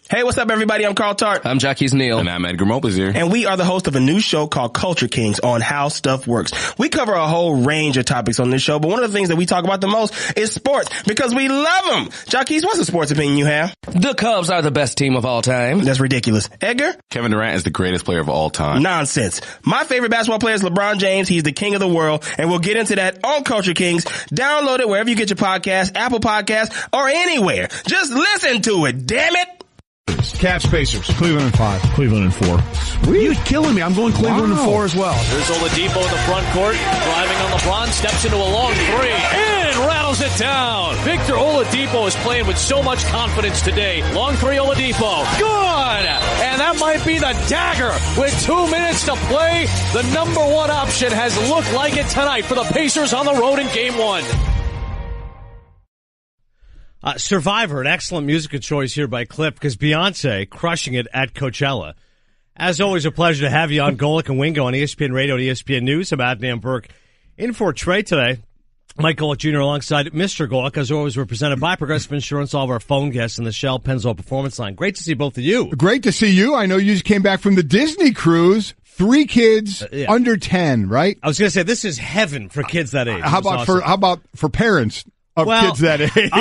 Hey, what's up, everybody? I'm Carl Tart. I'm Jackie's Neal. And I'm Edgar Mopes here. And we are the host of a new show called Culture Kings on How Stuff Works. We cover a whole range of topics on this show, but one of the things that we talk about the most is sports because we love them. Jackie, what's the sports opinion you have? The Cubs are the best team of all time. That's ridiculous. Edgar? Kevin Durant is the greatest player of all time. Nonsense. My favorite basketball player is LeBron James. He's the king of the world, and we'll get into that on Culture Kings. Download it wherever you get your podcast, Apple Podcasts, or anywhere. Just listen to it, damn it. Cavs Pacers. Cleveland in 5. Cleveland in 4. Sweet. You're killing me. I'm going Cleveland in 4 as well. There's Oladipo in the front court, driving on LeBron, steps into a long three, and rattles it down. Victor Oladipo is playing with so much confidence today. Long three, Oladipo. Good! And that might be the dagger. With 2 minutes to play, the number one option has looked like it tonight for the Pacers on the road in Game 1. Survivor, an excellent musical choice here by Cliff because Beyonce crushing it at Coachella. As always, a pleasure to have you on Golic and Wingo on ESPN Radio and ESPN News. I'm Adnan Virk in for Trey today. Mike Golic Jr. alongside Mr. Golic, as always, represented by Progressive Insurance, all of our phone guests in the Shell Pennzoil Performance Line. Great to see both of you. Great to see you. I know you just came back from the Disney cruise. 3 kids under 10, right? I was going to say, this is heaven for kids that age. How about for parents of kids that age?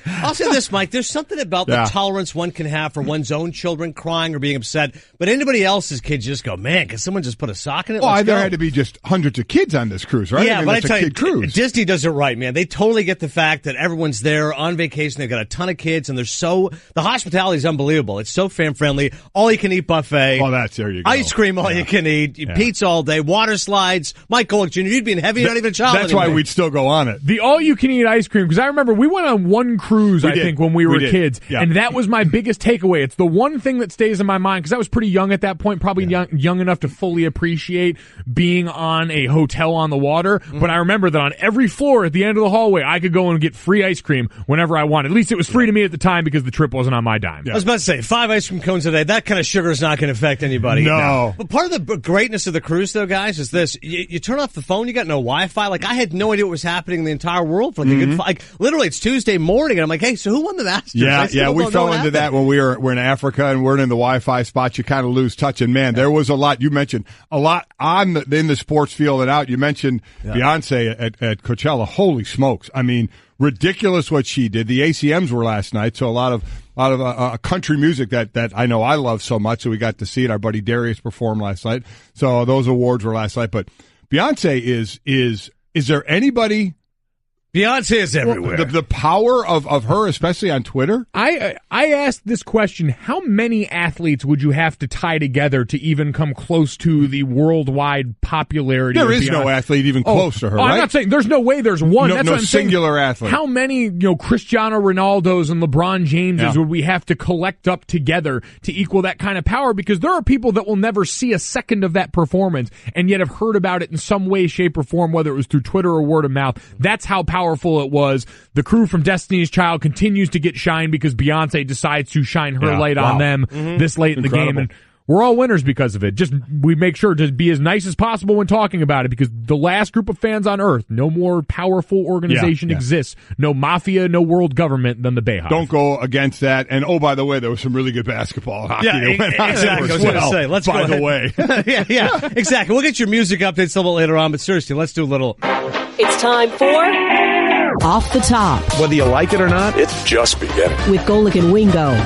I'll say this, Mike. There's something about the tolerance one can have for one's own children crying or being upset, but anybody else's kids just go, man, can someone just put a sock in it? Well, there had to be just hundreds of kids on this cruise, right? Yeah, but I tell you, cruise. Disney does it right, man. They totally get the fact that everyone's there on vacation. They've got a ton of kids, and the hospitality is unbelievable. It's so fan-friendly. All-you-can-eat buffet. Oh, there you go. Ice cream, all you can eat. Pizza all day. Water slides. Mike Golic Jr., you'd be in heavy. You're not even a child That's anymore. why we'd still go on it. The all-you-can-eat ice cream, because I remember we went on one cruise, I think, when we were kids, and that was my biggest takeaway. It's the one thing that stays in my mind, because I was pretty young at that point, probably young enough to fully appreciate being on a hotel on the water, but I remember that on every floor at the end of the hallway, I could go and get free ice cream whenever I wanted. At least it was free to me at the time because the trip wasn't on my dime. I was about to say, 5 ice cream cones a day, that kind of sugar is not going to affect anybody. No. But part of the greatness of the cruise, though, guys, is this. You turn off the phone, you got no Wi-Fi. Like, I had no idea what was happening in the entire world for literally, it's Tuesday morning, and I'm like, hey, so who won the Masters? Yeah, we fell into that when we're in Africa and we're in the Wi-Fi spots. You kind of lose touch, and man, there was a lot. You mentioned a lot in the sports field and out. You mentioned Beyonce at Coachella. Holy smokes! I mean, ridiculous what she did. The ACMs were last night, so a lot of country music that I know I love so much. So we got to see it. Our buddy Darius performed last night. So those awards were last night. But Beyonce is there anybody? Beyonce is everywhere. The power of her, especially on Twitter. I asked this question: how many athletes would you have to tie together to even come close to the worldwide popularity? There is no athlete even close to her. Right? I'm not saying there's no way. There's one. That's no what I'm singular saying. athlete. How many Cristiano Ronaldos and LeBron Jameses would we have to collect up together to equal that kind of power? Because there are people that will never see a second of that performance and yet have heard about it in some way, shape, or form, whether it was through Twitter or word of mouth. That's how powerful it was. The crew from Destiny's Child continues to get shine because Beyonce decides to shine her light on them this late in the game. And we're all winners because of it. Just we make sure to be as nice as possible when talking about it because the last group of fans on earth, no more powerful organization exists. No mafia, no world government than the Bayhive. Don't go against that. And oh, by the way, there was some really good basketball and hockey that went on. Exactly. I was going to say, let's by go the way. Exactly. We'll get your music updates a little later on, but seriously, let's do a little. It's time for Off the Top. Whether you like it or not, it's just beginning. With Golic and Wingo.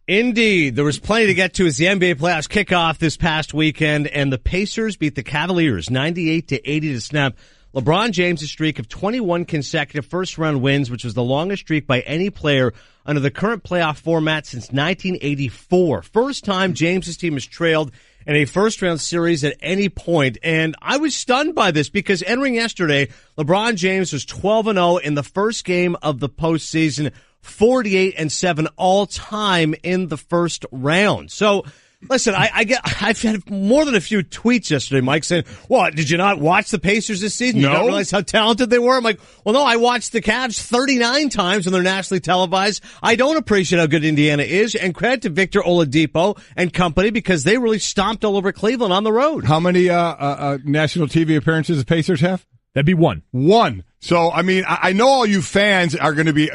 Indeed. There was plenty to get to as the NBA playoffs kick off this past weekend, and the Pacers beat the Cavaliers 98-80 to snap LeBron James' streak of 21 consecutive first-round wins, which was the longest streak by any player under the current playoff format since 1984. First time James' team has trailed in a first-round series at any point. And I was stunned by this because entering yesterday, LeBron James was 12-0 in the first game of the postseason, 48-7 all-time in the first round. So, listen, I've had more than a few tweets yesterday, Mike, saying, "What? Did you not watch the Pacers this season? You don't realize how talented they were?" I'm like, "Well, no, I watched the Cavs 39 times when they're nationally televised. I don't appreciate how good Indiana is, and credit to Victor Oladipo and company because they really stomped all over Cleveland on the road." How many national TV appearances the Pacers have? That'd be one. One. So, I mean, I know all you fans are going to be,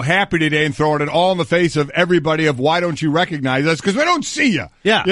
happy today and throwing it all in the face of everybody of why don't you recognize us? Because we don't see you. Yeah.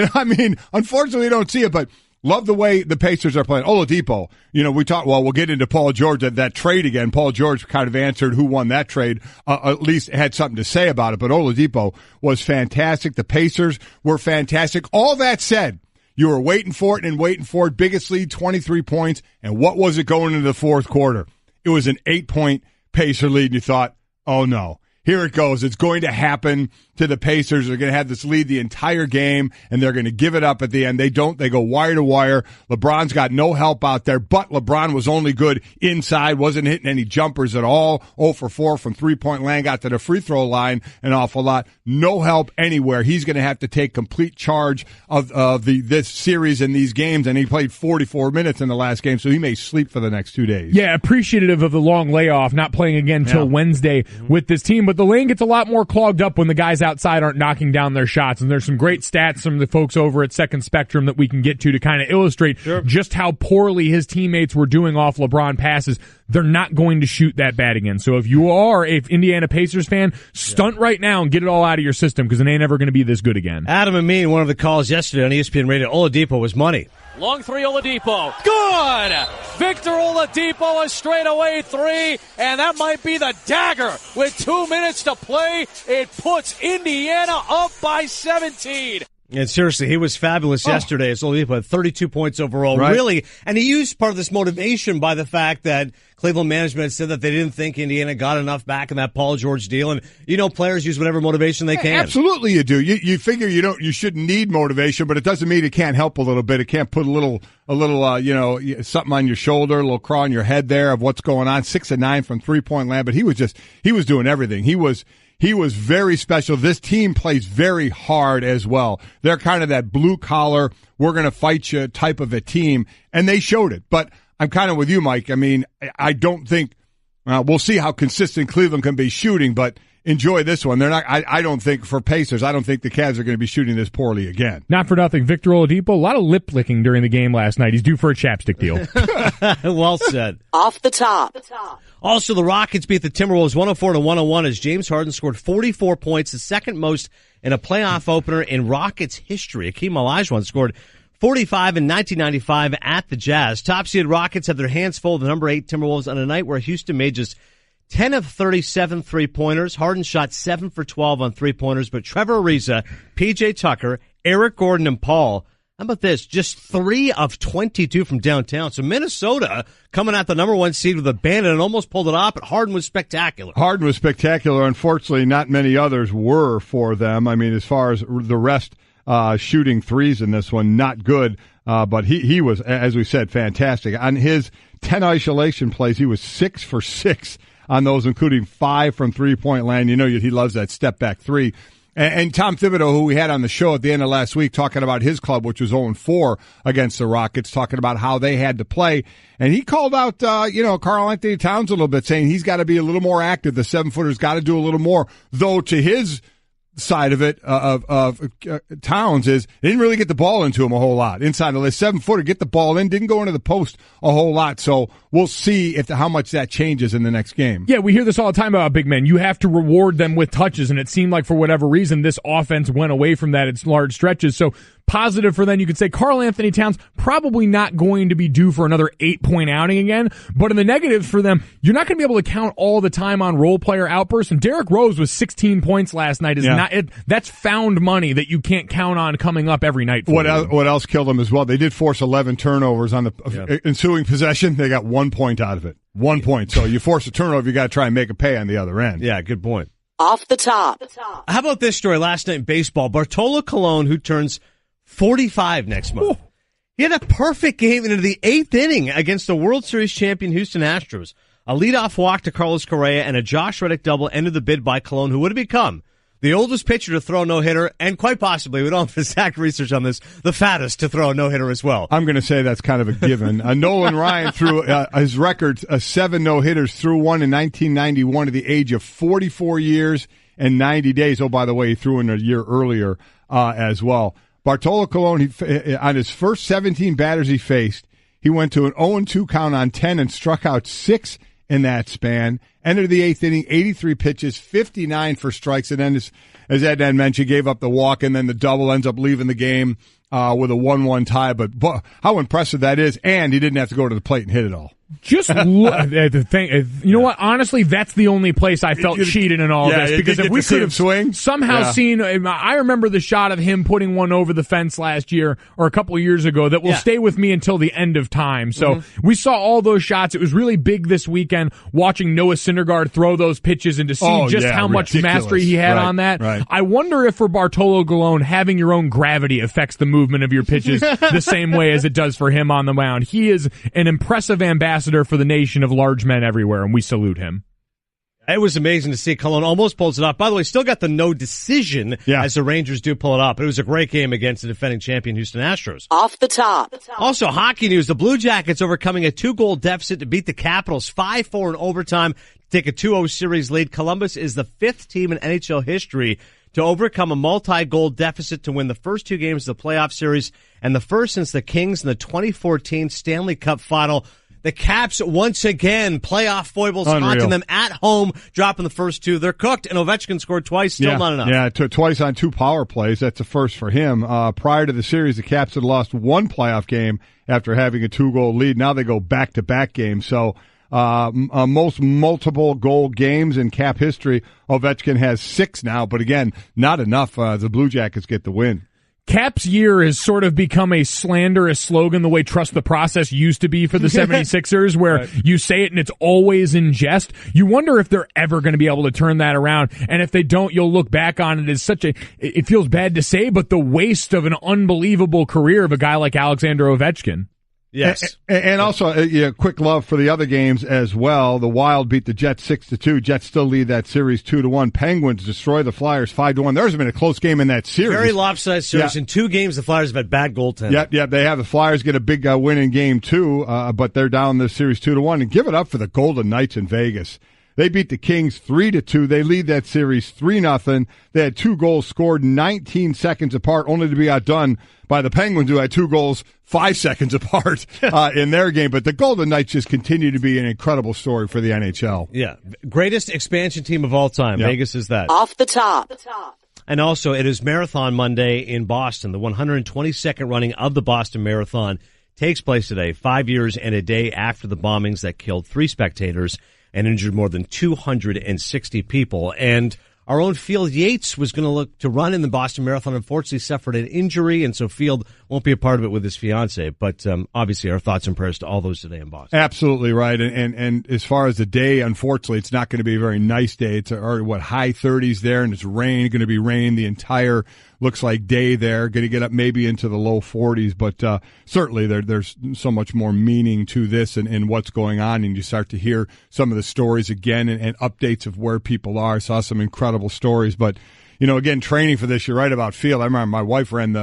Unfortunately, we don't see it, but love the way the Pacers are playing. Oladipo, we'll get into Paul George, that trade again. Paul George kind of answered who won that trade, at least had something to say about it, but Oladipo was fantastic. The Pacers were fantastic. All that said, you were waiting for it. Biggest lead, 23 points. And what was it going into the fourth quarter? It was an 8-point Pacer lead. And you thought, oh, no. Here it goes. It's going to happen to the Pacers. They're going to have this lead the entire game, and they're going to give it up at the end. They don't. They go wire to wire. LeBron's got no help out there, but LeBron was only good inside, wasn't hitting any jumpers at all. 0 for 4 from three-point land, got to the free throw line an awful lot. No help anywhere. He's going to have to take complete charge of this series and these games, and he played 44 minutes in the last game, so he may sleep for the next 2 days. Yeah, appreciative of the long layoff, not playing again until Wednesday with this team, but the lane gets a lot more clogged up when the guys outside aren't knocking down their shots. And there's some great stats from the folks over at Second Spectrum that we can get to kind of illustrate just how poorly his teammates were doing off LeBron passes. They're not going to shoot that bad again. So if you are a Indiana Pacers fan, stunt right now and get it all out of your system because it ain't ever going to be this good again. Adam and me, one of the calls yesterday on ESPN Radio, Oladipo was money. Long three, Oladipo. Good! Victor Oladipo, a straightaway three, and that might be the dagger. With 2 minutes to play, it puts Indiana up by 17. And seriously, he was fabulous yesterday. As Oladipo had 32 points overall, really. And he used part of this motivation by the fact that Cleveland management said that they didn't think Indiana got enough back in that Paul George deal. And, players use whatever motivation they can. Absolutely you do. You figure you shouldn't need motivation, but it doesn't mean it can't help a little bit. It can't put a little something on your shoulder, a little craw on your head there of what's going on. 6 of 9 from 3-point land, but he was doing everything. He was very special. This team plays very hard as well. They're kind of that blue-collar, we're going to fight you type of a team, and they showed it. But I'm kind of with you, Mike. I mean, I don't think we'll see how consistent Cleveland can be shooting, but enjoy this one. They're not. I don't think for Pacers, I don't think the Cavs are going to be shooting this poorly again. Not for nothing. Victor Oladipo, a lot of lip licking during the game last night. He's due for a chapstick deal. Well said. Off the top. Also, the Rockets beat the Timberwolves 104-101 as James Harden scored 44 points, the second most in a playoff opener in Rockets history. Hakeem Olajuwon scored 45 in 1995 at the Jazz. Top-seeded Rockets have their hands full of the number 8 Timberwolves on a night where Houston made just 10 of 37 three-pointers. Harden shot 7 for 12 on three-pointers, but Trevor Ariza, P.J. Tucker, Eric Gordon, and Paul, how about this? Just 3 of 22 from downtown. So Minnesota coming out the number 1 seed with a bandit and almost pulled it off, but Harden was spectacular. Unfortunately, not many others were for them. I mean, as far as the rest shooting threes in this one, not good. But he was, as we said, fantastic. On his 10 isolation plays, he was 6 for 6 on those, including 5 from three-point land. He loves that step-back three. And Tom Thibodeau, who we had on the show at the end of last week, talking about his club, which was 0-4 against the Rockets, talking about how they had to play. And he called out, Karl Anthony Towns a little bit, saying he's got to be a little more active. The 7-footer's got to do a little more. Though to his side of it, of Towns, is they didn't really get the ball into him a whole lot. Inside of the 7-footer, get the ball in, didn't go into the post a whole lot. So we'll see how much that changes in the next game. Yeah, we hear this all the time about big men. You have to reward them with touches, and it seemed like for whatever reason this offense went away from that in large stretches. So positive for them, you could say Karl Anthony Towns probably not going to be due for another 8-point outing again. But in the negatives for them, you're not going to be able to count all the time on role player outbursts. And Derrick Rose was 16 points last night. That's found money that you can't count on coming up every night. What else killed them as well? They did force 11 turnovers on the ensuing possession. They got 1 point out of it. 1 point. So you force a turnover, you got to try and make a pay on the other end. Yeah, good point. Off the top. How about this story last night in baseball? Bartolo Colon, who turns 45 next month. Ooh. He had a perfect game into the 8th inning against the World Series champion Houston Astros. A leadoff walk to Carlos Correa and a Josh Reddick double ended the bid by Colon, who would have become the oldest pitcher to throw a no-hitter, and quite possibly, we don't have exact research on this, the fattest to throw a no-hitter as well. I'm going to say that's kind of a given. Nolan Ryan threw his record, 7 no-hitters, threw one in 1991 at the age of 44 years and 90 days. Oh, by the way, he threw in a year earlier as well. Bartolo Colon, on his first 17 batters he faced, He went to an 0-2 count on 10 and struck out 6 in that span. Entered the 8th inning, 83 pitches, 59 for strikes, and then, as Adnan mentioned, gave up the walk, and then the double ends up leaving the game with a 1-1 tie. But how impressive that is, and he didn't have to go to the plate and hit it all. Just the thing, you know what? Honestly, that's the only place I felt cheated in all this, because if we could have somehow seen, I remember the shot of him putting one over the fence last year or a couple of years ago that will stay with me until the end of time. So we saw all those shots. It was really big this weekend watching Noah Syndergaard throw those pitches and to see how much mastery he had on that. Right. I wonder if for Bartolo Colon, having your own gravity affects the movement of your pitches the same way as it does for him on the mound. He is an impressive ambassador for the nation of large men everywhere, and we salute him. It was amazing to see. Colon almost pulls it off. By the way, still got the no decision as the Rangers do pull it up. It was a great game against the defending champion Houston Astros. Off the top. Also, hockey news. The Blue Jackets overcoming a 2-goal deficit to beat the Capitals 5-4 in overtime to take a 2-0 series lead. Columbus is the 5th team in NHL history to overcome a multi-goal deficit to win the first 2 games of the playoff series, and the first since the Kings in the 2014 Stanley Cup final. The Caps, once again, playoff foibles haunting them at home, dropping the first 2. They're cooked, and Ovechkin scored twice, still not enough. Yeah, twice on 2 power plays. That's a first for him. Prior to the series, the Caps had lost 1 playoff game after having a 2-goal lead. Now they go back-to-back games. So most multiple goal games in Cap history. Ovechkin has 6 now, but again, not enough. The Blue Jackets get the win. Cap's year has sort of become a slanderous slogan the way trust the process used to be for the 76ers, where you say it and it's always in jest. You wonder if they're ever going to be able to turn that around. And if they don't, you'll look back on it as it feels bad to say, but the waste of an unbelievable career of a guy like Alexander Ovechkin. Yes. And also, quick love for the other games as well. The Wild beat the Jets 6-2. Jets still lead that series 2-1. Penguins destroy the Flyers 5-1. There's been a close game in that series. Very lopsided series. In 2 games, the Flyers have had bad goaltending. Yep. They have. The Flyers get a big win in game 2, but they're down the series 2-1. And give it up for the Golden Knights in Vegas. They beat the Kings 3-2. They lead that series 3-0. They had 2 goals scored 19 seconds apart, only to be outdone by the Penguins, who had 2 goals 5 seconds apart in their game. But the Golden Knights just continue to be an incredible story for the NHL. Yeah. Greatest expansion team of all time. Yep. Vegas is that. Off the top. And also, it is Marathon Monday in Boston. The 122nd running of the Boston Marathon takes place today, 5 years and a day after the bombings that killed 3 spectators and injured more than 260 people. And our own Field Yates was going to look to run in the Boston Marathon. Unfortunately, suffered an injury, and so Field won't be a part of it with his fiance. But obviously, our thoughts and prayers to all those today in Boston. Absolutely right. And as far as the day, unfortunately, it's not going to be a very nice day. It's high 30s there, and it's going to be rain the entire looks like day there. Going to get up maybe into the low 40s, but certainly there's so much more meaning to this and what's going on, and you start to hear some of the stories again and updates of where people are. Saw some incredible stories, but again, training for this, you're right about Field. I remember my wife ran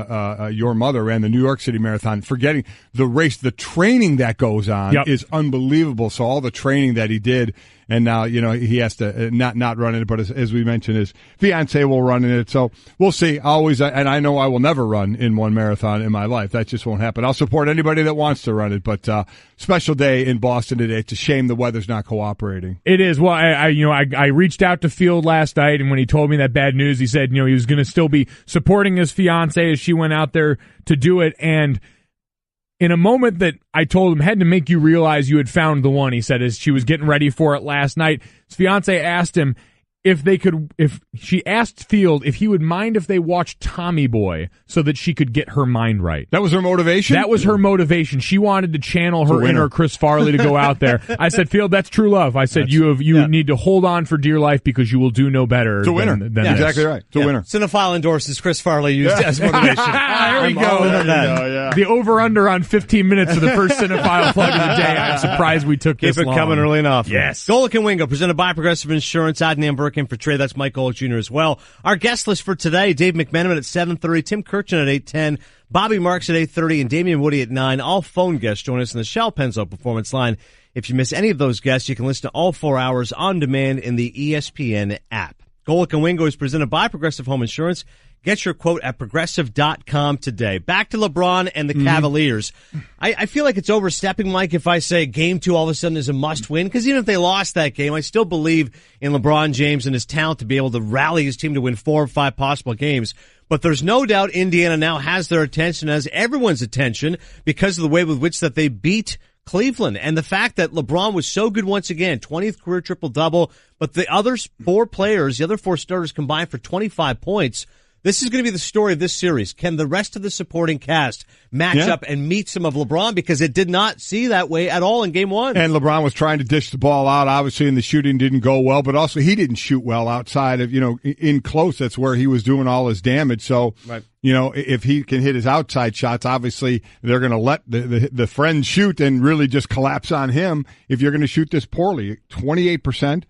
your mother ran the New York City Marathon. Forgetting the race, the training that goes on is unbelievable. So all the training that he did, and now, he has to not run it, but as we mentioned, his fiance will run in it. So we'll see. And I know I will never run in one marathon in my life. That just won't happen. I'll support anybody that wants to run it, but special day in Boston today. It's a shame the weather's not cooperating. It is. Well, I reached out to Field last night, and when he told me that bad news, he said, he was going to still be supporting his fiance as she went out there to do it. And in a moment that I told him had to make you realize you had found the one, he said, as she was getting ready for it last night, his fiance asked him if she asked Field if he would mind if they watched Tommy Boy so that she could get her mind right. That was her motivation? That was her motivation. She wanted to channel her inner Chris Farley to go out there. I said, Field, that's true love. I said, you need to hold on for dear life because you will do no better. It's a winner. Than exactly right. It's a winner. Cinephile endorses Chris Farley used as motivation. There we go. The over-under on 15 minutes for the first Cinephile plug of the day. I'm surprised we took this long. Keep it coming early enough. Yes. Golic and Wingo, presented by Progressive Insurance. Adnan Virk in for Trey. That's Mike Golic Jr. as well. Our guest list for today, Dave McMenamin at 7:30, Tim Kirchin at 8:10, Bobby Marks at 8:30, and Damian Woody at 9. All phone guests join us in the Shell Pennzoil Performance Line. If you miss any of those guests, you can listen to all 4 hours on demand in the ESPN app. Golic and Wingo is presented by Progressive Home Insurance. Get your quote at progressive.com today. Back to LeBron and the Cavaliers. I feel like it's overstepping, Mike, if I say game 2 all of a sudden is a must-win, because even if they lost that game, I still believe in LeBron James and his talent to be able to rally his team to win 4 or 5 possible games. But there's no doubt Indiana now has their attention, has everyone's attention, because of the way with which that they beat Cleveland. And the fact that LeBron was so good once again, 20th career triple-double, but the other 4 players, the other 4 starters combined for 25 points. This is going to be the story of this series. Can the rest of the supporting cast match up and meet some of LeBron? Because it did not see that way at all in game 1. And LeBron was trying to dish the ball out, obviously, and the shooting didn't go well, but also he didn't shoot well outside of, in close. That's where he was doing all his damage. So, if he can hit his outside shots, obviously they're going to let the friend shoot and really just collapse on him if you're going to shoot this poorly. 23%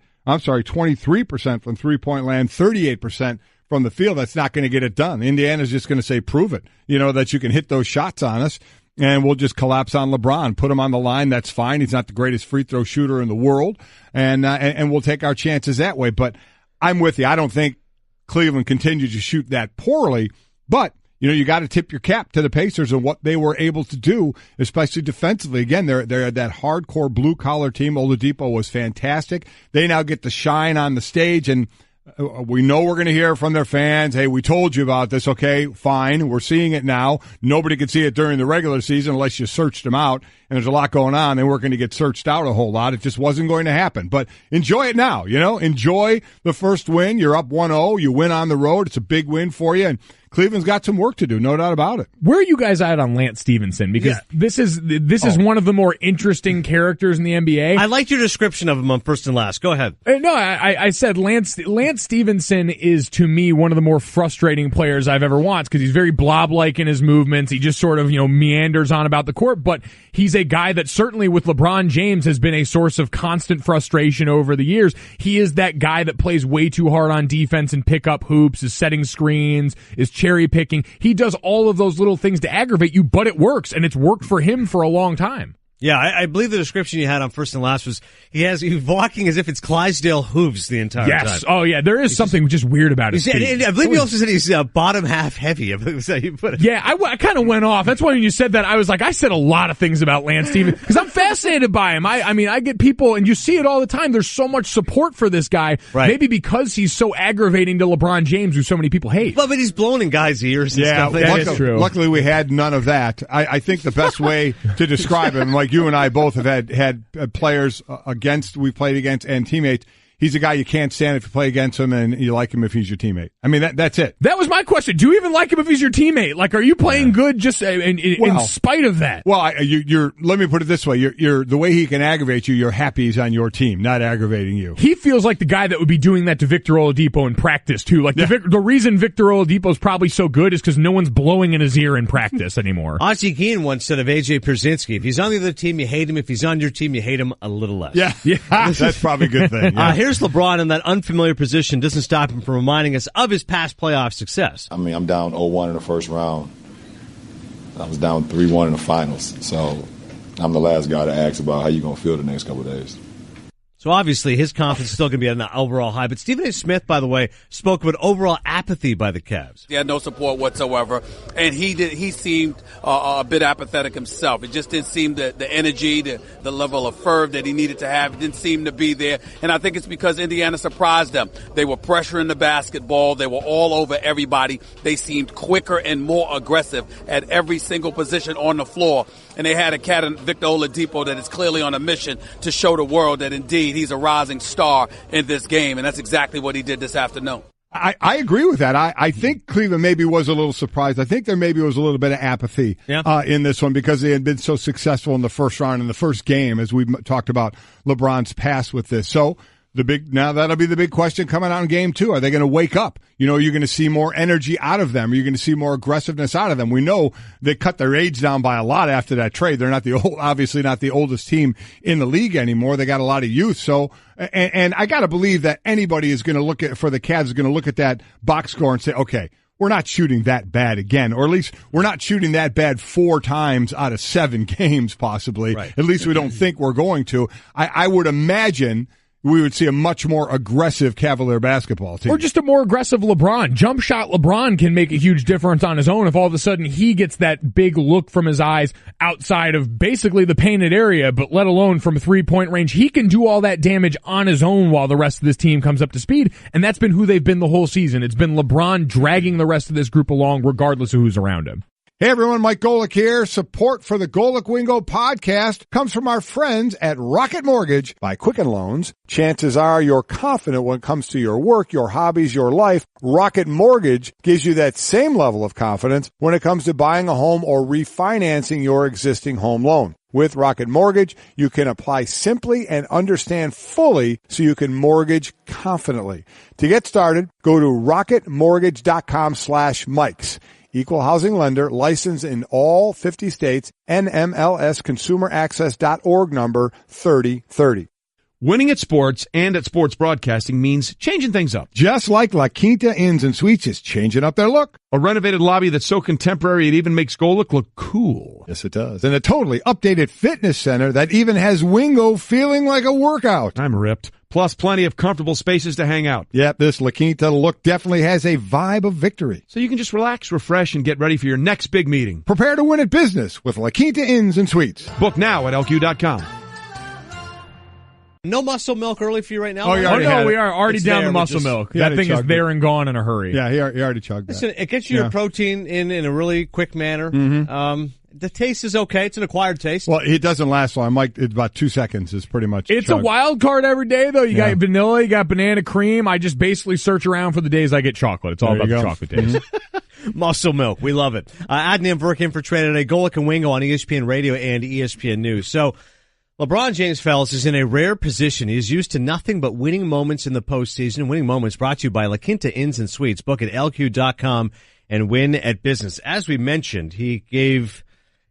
from three-point land, 38% from the field. That's not going to get it done. Indiana's just going to say, prove it, that you can hit those shots on us, and we'll just collapse on LeBron. Put him on the line, that's fine. He's not the greatest free throw shooter in the world, and we'll take our chances that way. But I'm with you. I don't think Cleveland continues to shoot that poorly, but you got to tip your cap to the Pacers and what they were able to do, especially defensively. Again, they're that hardcore blue-collar team. Oladipo was fantastic. They now get to shine on the stage, and we know we're going to hear from their fans, hey, we told you about this. Okay, fine. We're seeing it now. Nobody could see it during the regular season unless you searched them out, and there's a lot going on. They weren't going to get searched out a whole lot. It just wasn't going to happen. But enjoy it now, Enjoy the first win. You're up 1-0. You win on the road. It's a big win for you, and Cleveland's got some work to do, no doubt about it. Where are you guys at on Lance Stevenson? Because this is one of the more interesting characters in the NBA. I liked your description of him on First and Last. Go ahead. No, I said Lance Stevenson is, to me, one of the more frustrating players I've ever watched, because he's very blob-like in his movements. He just sort of, meanders on about the court, but he's a guy that certainly with LeBron James has been a source of constant frustration over the years. He is that guy that plays way too hard on defense and pick up hoops, is setting screens, is cherry picking. He does all of those little things to aggravate you, but it works, and it's worked for him for a long time. Yeah, I believe the description you had on First and Last was he's walking as if it's Clydesdale hooves the entire time. Yes. Oh, yeah. There is something just weird about his feet. I believe you also said he's bottom half heavy. I believe that's how you put it. Yeah, I kind of went off. That's why when you said that, I was like, I said a lot of things about Lance Stevenson because I'm fascinated by him. I mean, I get people, and you see it all the time. There's so much support for this guy. Right. Maybe because he's so aggravating to LeBron James, who so many people hate. Well, but he's blown in guys' ears and stuff. That is true. Luckily, we had none of that. I think the best way to describe him, like you and I both have had players we've played against and teammates. He's a guy you can't stand if you play against him, and you like him if he's your teammate. I mean, that's it. That was my question. Do you even like him if he's your teammate? Like, are you playing good just in spite of that? Well, let me put it this way. You're the way he can aggravate you, you're happy he's on your team, not aggravating you. He feels like the guy that would be doing that to Victor Oladipo in practice, too. Like, the reason Victor Oladipo is probably so good is because no one's blowing in his ear in practice anymore. Ozzie Guillen once said of A.J. Pierzynski, if he's on the other team, you hate him. If he's on your team, you hate him a little less. Yeah. That's probably a good thing. Yeah. Here's LeBron in that unfamiliar position. Doesn't stop him from reminding us of his past playoff success. I mean, I'm down 0-1 in the first round. I was down 3-1 in the finals. So I'm the last guy to ask about how you going to feel the next couple of days. So obviously his confidence is still going to be at an overall high. But Stephen A. Smith, by the way, spoke of an overall apathy by the Cavs. He had no support whatsoever, and he seemed a bit apathetic himself. It just didn't seem the energy, the level of fervor that he needed to have. It didn't seem to be there, and I think it's because Indiana surprised them. They were pressuring the basketball. They were all over everybody. They seemed quicker and more aggressive at every single position on the floor, and they had a cat in Victor Oladipo that is clearly on a mission to show the world that indeed he's a rising star in this game, and that's exactly what he did this afternoon. I agree with that. I think Cleveland maybe was a little surprised. I think there maybe was a little bit of apathy in this one because they had been so successful in the first round, in the first game, as we talked about LeBron's past with this. So now that'll be the big question coming out in game 2. Are they going to wake up? You're going to see more energy out of them. You're going to see more aggressiveness out of them. We know they cut their age down by a lot after that trade. They're obviously not the oldest team in the league anymore. They got a lot of youth. So, and I got to believe that anybody is going to for the Cavs is going to look at that box score and say, okay, we're not shooting that bad again, or at least we're not shooting that bad 4 times out of 7 games possibly. Right. At least we don't think we're going to. I would imagine, we would see a much more aggressive Cavalier basketball team. Or just a more aggressive LeBron. Jump shot LeBron can make a huge difference on his own if all of a sudden he gets that big look from his eyes outside of basically the painted area, but let alone from 3-point range. He can do all that damage on his own while the rest of this team comes up to speed, and that's been who they've been the whole season. It's been LeBron dragging the rest of this group along regardless of who's around him. Hey everyone, Mike Golic here. Support for the Golic Wingo podcast comes from our friends at Rocket Mortgage by Quicken Loans. Chances are you're confident when it comes to your work, your hobbies, your life. Rocket Mortgage gives you that same level of confidence when it comes to buying a home or refinancing your existing home loan. With Rocket Mortgage, you can apply simply and understand fully so you can mortgage confidently. To get started, go to rocketmortgage.com/Mikes. Equal housing lender, licensed in all 50 states, NMLSconsumeraccess.org number 3030. Winning at sports and at sports broadcasting means changing things up. Just like La Quinta Inns and Suites is changing up their look. A renovated lobby that's so contemporary it even makes Golic look cool. Yes, it does. And a totally updated fitness center that even has Wingo feeling like a workout. I'm ripped. Plus plenty of comfortable spaces to hang out. Yep, this La Quinta look definitely has a vibe of victory. So you can just relax, refresh, and get ready for your next big meeting. Prepare to win at business with La Quinta Inns and Suites. Book now at LQ.com. No muscle milk early for you right now? Oh, We are already down the muscle milk. That thing is there and gone in a hurry. Yeah, he already chugged that. Listen, it gets you your protein in a really quick manner. Mm-hmm. The taste is okay. It's an acquired taste. Well, it doesn't last long. Mike, it's about 2 seconds is pretty much It's chugged. a wild card every day, though. You got vanilla, you got banana cream. I just basically search around for the days I get chocolate. It's all about the chocolate days. Muscle milk. We love it. Adnan Virk in for Trey today. Golic and Wingo on ESPN Radio and ESPN News. So, LeBron James, fellas, is in a rare position. He is used to nothing but winning moments in the postseason. Winning moments brought to you by La Quinta Inns and Suites. Book at LQ.com and win at business. As we mentioned, he gave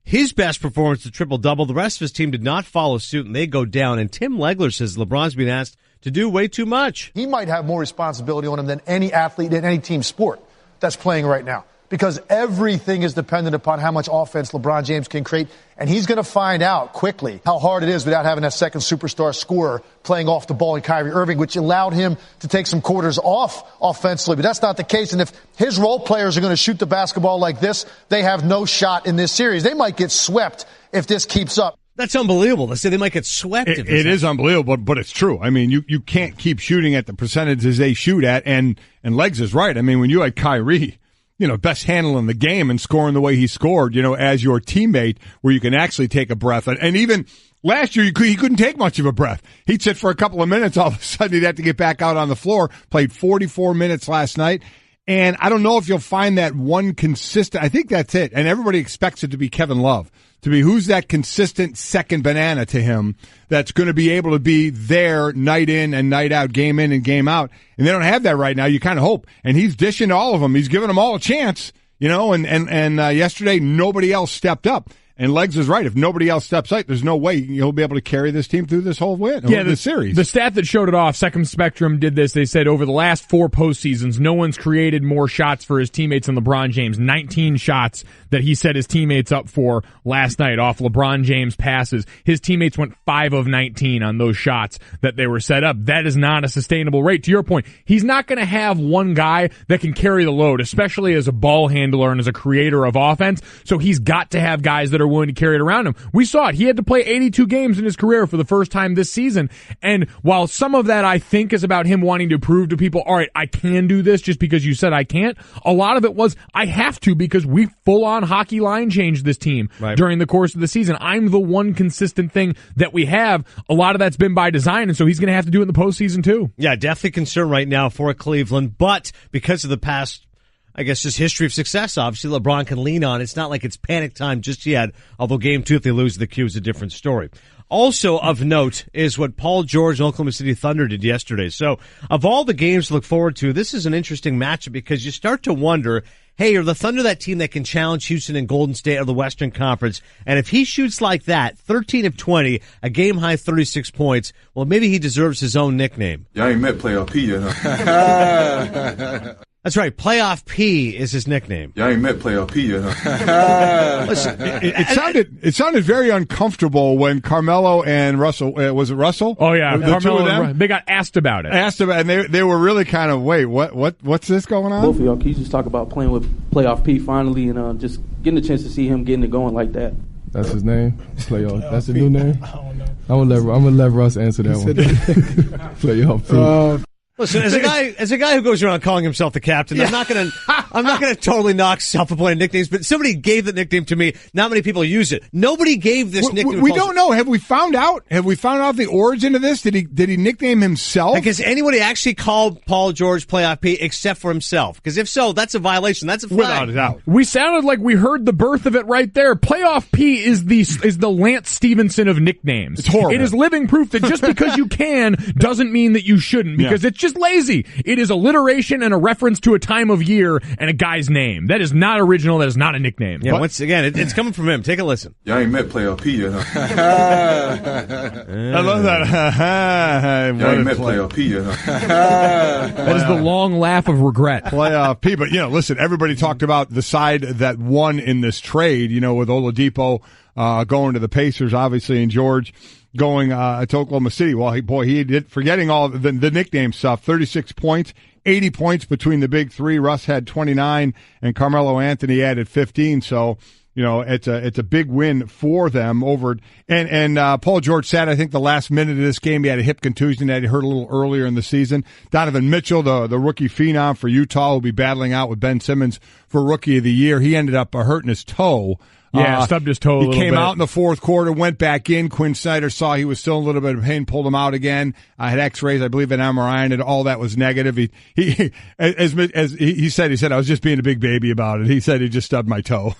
his best performance, the triple-double. The rest of his team did not follow suit, and they go down. And Tim Legler says LeBron's being asked to do way too much. He might have more responsibility on him than any athlete in any team sport that's playing right now, because everything is dependent upon how much offense LeBron James can create, and he's going to find out quickly how hard it is without having that second superstar scorer playing off the ball in Kyrie Irving, which allowed him to take some quarters off offensively. But that's not the case, and if his role players are going to shoot the basketball like this, they have no shot in this series. They might get swept if this keeps up. That's unbelievable. They say they might get swept. It is unbelievable, but it's true. I mean, you can't keep shooting at the percentages they shoot at, and Legs is right. I mean, when you had Kyrie, best handle in the game and scoring the way he scored, as your teammate, where you can actually take a breath. And even last year, he couldn't take much of a breath. He'd sit for a couple of minutes. All of a sudden, he'd have to get back out on the floor. Played 44 minutes last night. And I don't know if you'll find that one consistent. I think that's it. And everybody expects it to be Kevin Love, to be who's that consistent second banana to him that's going to be able to be there night in and night out, game in and game out. And they don't have that right now. You kind of hope. And he's dishing to all of them. He's giving them all a chance, and yesterday nobody else stepped up. And Legs is right. If nobody else steps up, there's no way he'll be able to carry this team through this whole the series. The stat that showed it off, Second Spectrum did this. They said over the last 4 postseasons, no one's created more shots for his teammates than LeBron James. 19 shots that he set his teammates up for last night off LeBron James passes. His teammates went 5 of 19 on those shots that they were set up. That is not a sustainable rate. To your point, he's not going to have one guy that can carry the load, especially as a ball handler and as a creator of offense. So he's got to have guys that are willing to carry it around him. We saw it. He had to play 82 games in his career for the first time this season. And while some of that I think is about him wanting to prove to people, all right, I can do this just because you said I can't, a lot of it was I have to because we full-on hockey line changed this team during the course of the season. I'm the one consistent thing that we have. A lot of that's been by design, and so he's going to have to do it in the postseason too. Yeah, definitely concern right now for Cleveland, but because of the past, I guess, just history of success, obviously, LeBron can lean on. It's not like it's panic time just yet, although game 2, if they lose the Q, is a different story. Also of note is what Paul George and Oklahoma City Thunder did yesterday. So of all the games to look forward to, this is an interesting matchup because you start to wonder, hey, are the Thunder that team that can challenge Houston and Golden State of the Western Conference? And if he shoots like that, 13 of 20, a game-high 36 points, well, maybe he deserves his own nickname. Y'all ain't met Playoff P yet, huh? That's right. Playoff P is his nickname. Y'all ain't met Playoff P yet, huh? Listen, it sounded very uncomfortable when Carmelo and Russell, was it Russell? Oh yeah, the two of them? They got asked about it. And they were really kind of, wait, what's this going on? Both of y'all, can you just talk about playing with Playoff P finally and just getting a chance to see him getting it going like that? That's his name? Playoff. That's the new name? I don't know. I'm gonna let Russ answer that one. Playoff P. Listen, as a guy who goes around calling himself the captain, I'm not gonna totally knock self-appointed nicknames, but somebody gave the nickname to me. Not many people use it. Nobody gave this nickname. We don't know. Have we found out? Have we found out the origin of this? Did he nickname himself? Like, has anybody actually called Paul George Playoff P except for himself? Because if so, that's a violation. That's a flag. Without a doubt. We sounded like we heard the birth of it right there. Playoff P is the Lance Stevenson of nicknames. It's horrible. It is living proof that just because you can doesn't mean that you shouldn't, because it's just lazy. It is alliteration and a reference to a time of year and a guy's name. That is not original. That is not a nickname. Yeah, once again, it's coming from him. Take a listen. Y'all ain't met Playoff P yet, huh? I love that. Y'all ain't met Playoff P yet, huh? That is the long laugh of regret. Playoff P. But, listen, everybody talked about the side that won in this trade, with Oladipo going to the Pacers, obviously, and George going to Oklahoma City. Well, he did, forgetting all the nickname stuff, 36 points, 80 points between the big three. Russ had 29, and Carmelo Anthony added 15. So, it's a big win for them over. And Paul George said, I think the last minute of this game, he had a hip contusion that he hurt a little earlier in the season. Donovan Mitchell, the rookie phenom for Utah, will be battling out with Ben Simmons for Rookie of the Year. He ended up hurting his toe. Yeah, stubbed his toe a little bit. He came out in the fourth quarter, went back in. Quinn Snyder saw he was still in a little bit of pain, pulled him out again. Had x-rays, I believe, an MRI, and all that was negative. He said, I was just being a big baby about it. He said he just stubbed my toe.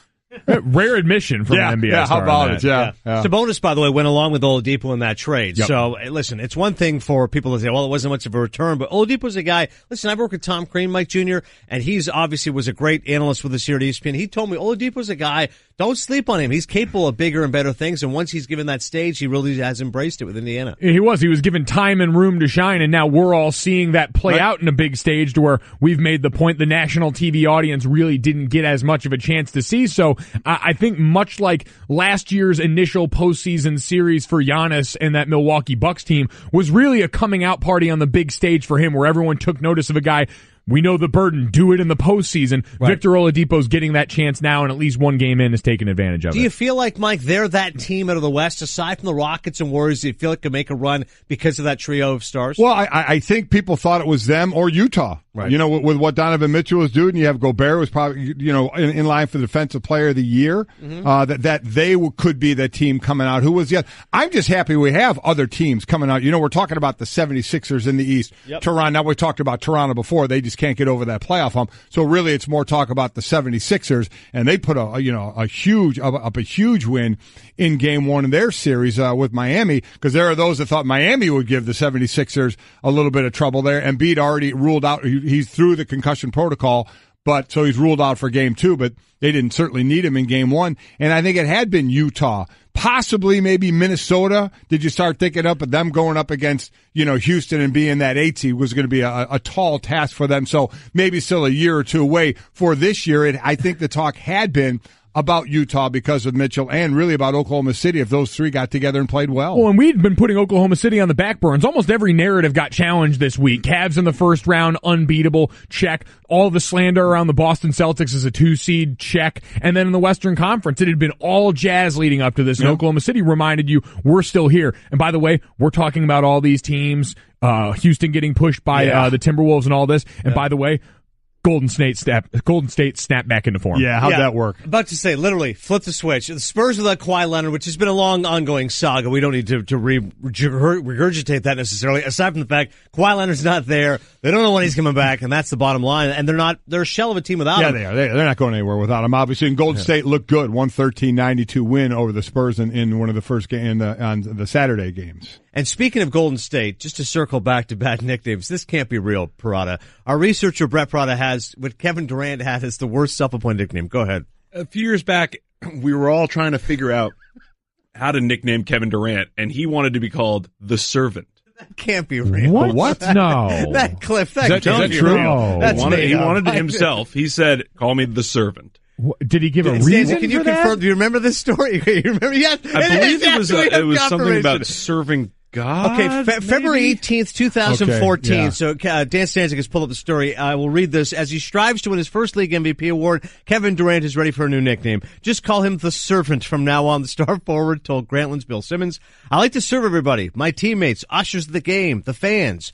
Rare admission from an NBA star. How about it? Yeah. Sabonis, by the way, went along with Oladipo in that trade. Yep. So, listen, it's one thing for people to say, well, it wasn't much of a return, but Oladipo's a guy. Listen, I've worked with Tom Crean, Mike Jr., and he's obviously was a great analyst with us here at ESPN. He told me Oladipo's a guy, don't sleep on him. He's capable of bigger and better things, and once he's given that stage, he really has embraced it with Indiana. He was given time and room to shine, and now we're all seeing that play out in a big stage to where we've made the point the national TV audience really didn't get as much of a chance to see. So I think much like last year's initial postseason series for Giannis and that Milwaukee Bucks team was really a coming out party on the big stage for him, where everyone took notice of a guy. We know the burden. Do it in the postseason. Right. Victor Oladipo's getting that chance now, and at least one game in is taking advantage of it. Do you feel like, Mike, they're that team out of the West, aside from the Rockets and Warriors, do you feel like could make a run because of that trio of stars? Well, I think people thought it was them or Utah. Right. With what Donovan Mitchell was doing, you have Gobert was probably, in line for the Defensive Player of the Year. Mm-hmm. That they could be the team coming out. Who was the other? I'm just happy we have other teams coming out. We're talking about the 76ers in the East. Yep. Toronto. Now we talked about Toronto before. They just can't get over that playoff hump. So really, it's more talk about the 76ers, and they put a huge win in Game 1 in their series with Miami, because there are those that thought Miami would give the 76ers a little bit of trouble there. Embiid already ruled out. He's through the concussion protocol, so he's ruled out for Game 2, but they didn't certainly need him in Game 1. And I think it had been Utah, possibly maybe Minnesota. Did you start thinking up of them going up against, Houston and being that 8 seed was going to be a tall task for them. So maybe still a year or two away. For this year, I think the talk had been about Utah because of Mitchell, and really about Oklahoma City if those three got together and played well. Well, and we'd been putting Oklahoma City on the back burns. Almost every narrative got challenged this week. Cavs in the first round, unbeatable, check. All the slander around the Boston Celtics as a 2-seed, check. And then in the Western Conference, it had been all Jazz leading up to this, and Oklahoma City reminded you, we're still here. And by the way, we're talking about all these teams, Houston getting pushed by the Timberwolves and all this. And by the way, Golden State snapped back into form. Yeah, how'd that work? About to say, literally, flip the switch. The Spurs without Kawhi Leonard, which has been a long, ongoing saga. We don't need to regurgitate that necessarily. Aside from the fact Kawhi Leonard's not there, they don't know when he's coming back, and that's the bottom line. And they're a shell of a team without him. Yeah, they are. They're not going anywhere without him, obviously. And Golden State looked good, 113-92 win over the Spurs in one of the first on the Saturday games. And speaking of Golden State, just to circle back to bad nicknames, this can't be real, Parada. Our researcher, Brett Parada, has what Kevin Durant had as the worst self-appointed nickname. Go ahead. A few years back, we were all trying to figure out how to nickname Kevin Durant, and he wanted to be called the Servant. Can't be real. What? No. That Cliff, Is that true? No. He wanted it himself. He said, call me the servant. Did he give a reason Can you for that? confirm? Do you remember this story? You remember? Yes, I believe it was something about serving God. Okay, February 18th, 2014. Okay, yeah. So Dan Stanzik has pulled up the story. I will read this. As he strives to win his first league MVP award, Kevin Durant is ready for a new nickname. Just call him the Servant from now on. The star forward told Grantland's Bill Simmons, I like to serve everybody, my teammates, ushers of the game, the fans.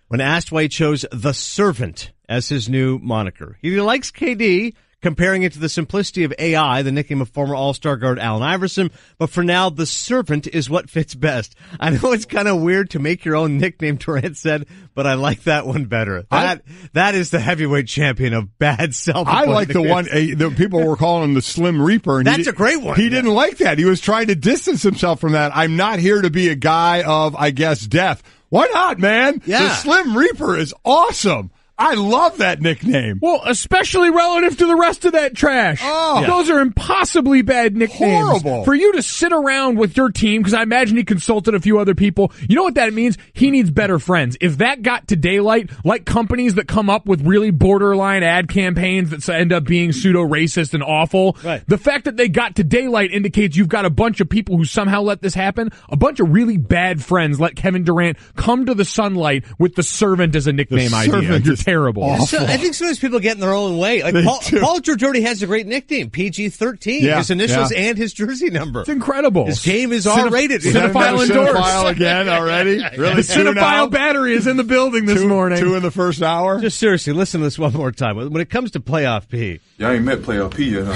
When asked why he chose the Servant as his new moniker. He likes KD, comparing it to the simplicity of AI, the nickname of former All-Star guard Allen Iverson, but for now, the Servant is what fits best. I know it's kind of weird to make your own nickname, Durant said, but I like that one better. That is the heavyweight champion of bad self. I like the one that people were calling him the Slim Reaper. And that's a great one. He didn't like that. He was trying to distance himself from that. I'm not here to be a guy of, I guess, death. Why not, man? Yeah. The Slim Reaper is awesome. I love that nickname. Well, especially relative to the rest of that trash. Oh. Those are impossibly bad nicknames. Horrible. For you to sit around with your team, because I imagine he consulted a few other people, you know what that means? He needs better friends. If that got to daylight, like companies that come up with really borderline ad campaigns that end up being pseudo-racist and awful, right. The fact that they got to daylight indicates you've got a bunch of people who somehow let this happen. A bunch of really bad friends let Kevin Durant come to the sunlight with the Servant as a nickname idea. You're terrible. So, I think sometimes people get in their own way. Like Paul George already has a great nickname, PG-13. Yeah, his initials and his jersey number. It's incredible. His game is R-rated. Cinephile endorsed. Cinephile again already? Really? The Cinephile battery is in the building this morning. 2 in the first hour? Just seriously, listen to this one more time. When it comes to playoff P. Y'all ain't met playoff P yet, huh?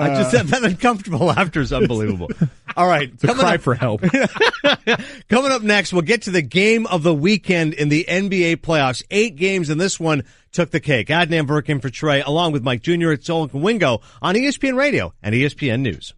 I just said that uncomfortable laughter is unbelievable. All right. It's a cry for help. Coming up next, we'll get to the game of the weekend in the NBA playoffs. 8 games, and this one took the cake. Adnan Virk in for Trey, along with Mike Jr. at Golic and Wingo on ESPN Radio and ESPN News.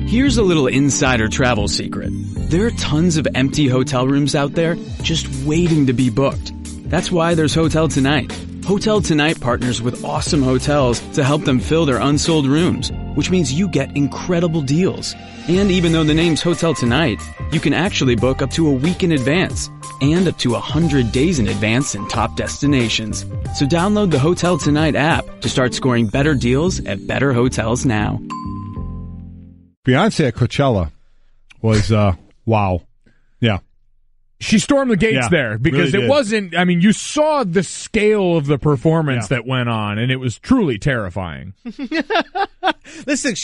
Here's a little insider travel secret. There are tons of empty hotel rooms out there just waiting to be booked. That's why there's Hotel Tonight. Hotel Tonight partners with awesome hotels to help them fill their unsold rooms, which means you get incredible deals. And even though the name's Hotel Tonight, you can actually book up to a week in advance and up to 100 days in advance in top destinations. So download the Hotel Tonight app to start scoring better deals at better hotels now. Beyonce at Coachella was, wow. Yeah. She stormed the gates there because really it wasn't, I mean, you saw the scale of the performance that went on, and it was truly terrifying. Listen,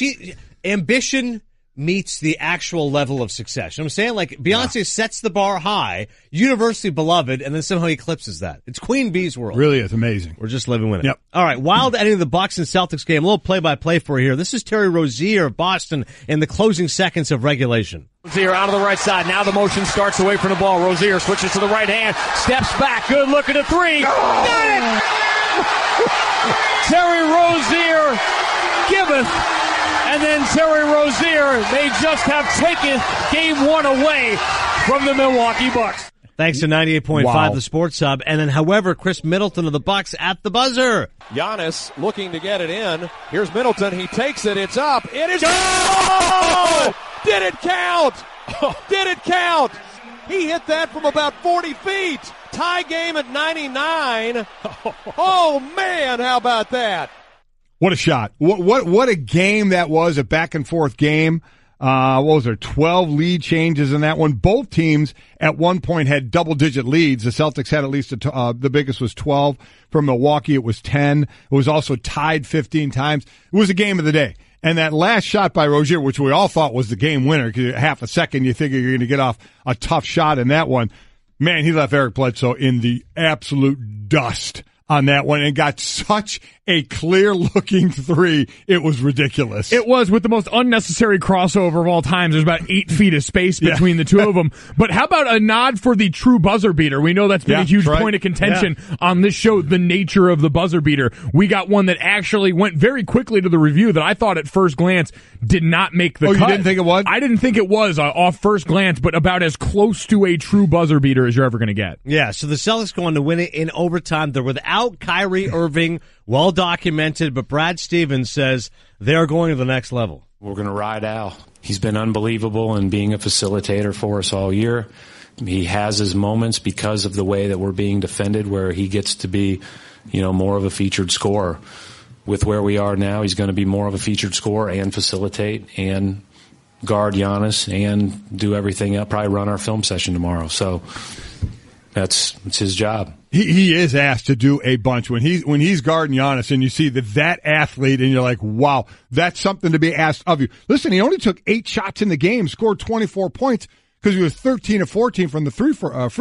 ambition meets the actual level of success. You know what I'm saying? Like, Beyonce sets the bar high, universally beloved, and then somehow eclipses that. It's Queen Bee's world. Really is amazing. We're just living with it. Yep. All right, wild ending of the Bucks and Celtics game. A little play-by-play for you here. This is Terry Rozier of Boston in the closing seconds of regulation. Rozier out of the right side. Now the motion starts away from the ball. Rozier switches to the right hand, steps back. Good look at the three. Got it! Terry Rozier giveth. And then Terry Rozier, they just have taken game 1 away from the Milwaukee Bucks. Thanks to 98.5 The Sports Hub. And then, however, Chris Middleton of the Bucks at the buzzer. Giannis looking to get it in. Here's Middleton. He takes it. It's up. It is. Oh! Did it count? Did it count? He hit that from about 40 feet. Tie game at 99. Oh, man, how about that? What a shot. What a game that was, a back-and-forth game. What was there, 12 lead changes in that one? Both teams at one point had double-digit leads. The Celtics had at least, the biggest was 12. From Milwaukee, it was 10. It was also tied 15 times. It was a game of the day. And that last shot by Rozier, which we all thought was the game winner, because half a second you think you're going to get off a tough shot in that one. Man, he left Eric Bledsoe in the absolute dust on that one and got such a clear-looking three. It was ridiculous. It was, with the most unnecessary crossover of all time. There's about 8 feet of space between the two of them. But how about a nod for the true buzzer beater? We know that's been a huge point of contention on this show, the nature of the buzzer beater. We got one that actually went very quickly to the review that I thought at first glance did not make the cut. Oh, you didn't think it was? I didn't think it was off first glance, but about as close to a true buzzer beater as you're ever going to get. Yeah, so the Celtics go on to win it in overtime. They're without Kyrie Irving. Well documented, but Brad Stevens says they're going to the next level. We're going to ride Al. He's been unbelievable in being a facilitator for us all year. He has his moments because of the way that we're being defended where he gets to be, more of a featured scorer. With where we are now, he's going to be more of a featured scorer and facilitate and guard Giannis and do everything else, probably run our film session tomorrow. So it's his job. He is asked to do a bunch when he's guarding Giannis, and you see that athlete, and you're like, wow, that's something to be asked of you. Listen, he only took 8 shots in the game, scored 24 points because he was 13 of 14 from the free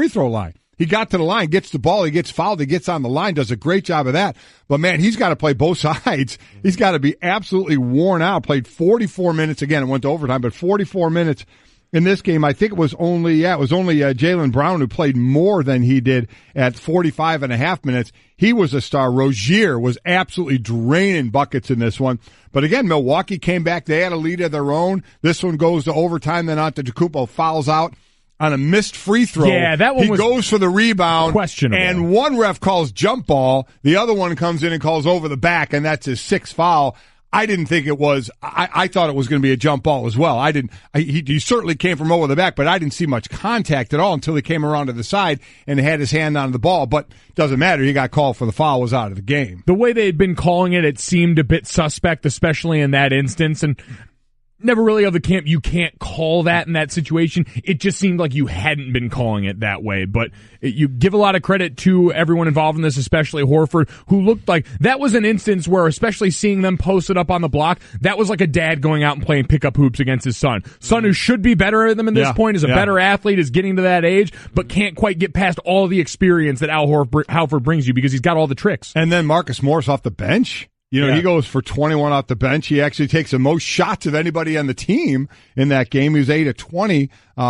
throw line. He got to the line, gets the ball, he gets fouled, he gets on the line, does a great job of that. But man, he's got to play both sides. He's got to be absolutely worn out. Played 44 minutes again. It went to overtime, but 44 minutes. In this game, I think it was only Jaylen Brown who played more than he did at 45 and a half minutes. He was a star. Rozier was absolutely draining buckets in this one. But again, Milwaukee came back. They had a lead of their own. This one goes to overtime. Then Antetokounmpo fouls out on a missed free throw. Yeah, that one he goes for the rebound. Questionable. And one ref calls jump ball. The other one comes in and calls over the back, and that's his 6th foul. I didn't think it was. I thought it was going to be a jump ball as well. He certainly came from over the back, but I didn't see much contact at all until he came around to the side and had his hand on the ball. But doesn't matter. He got called for the foul. Was out of the game. The way they had been calling it seemed a bit suspect, especially in that instance. And never really of the camp, you can't call that in that situation. It just seemed like you hadn't been calling it that way. But you give a lot of credit to everyone involved in this, especially Horford, who looked like that was an instance where, especially seeing them posted up on the block, that was like a dad going out and playing pickup hoops against his son. Son who should be better than him at this point, is a better athlete, is getting to that age, but can't quite get past all the experience that Al Horford brings you because he's got all the tricks. And then Marcus Morris off the bench. He goes for 21 off the bench. He actually takes the most shots of anybody on the team in that game. He was 8 of 20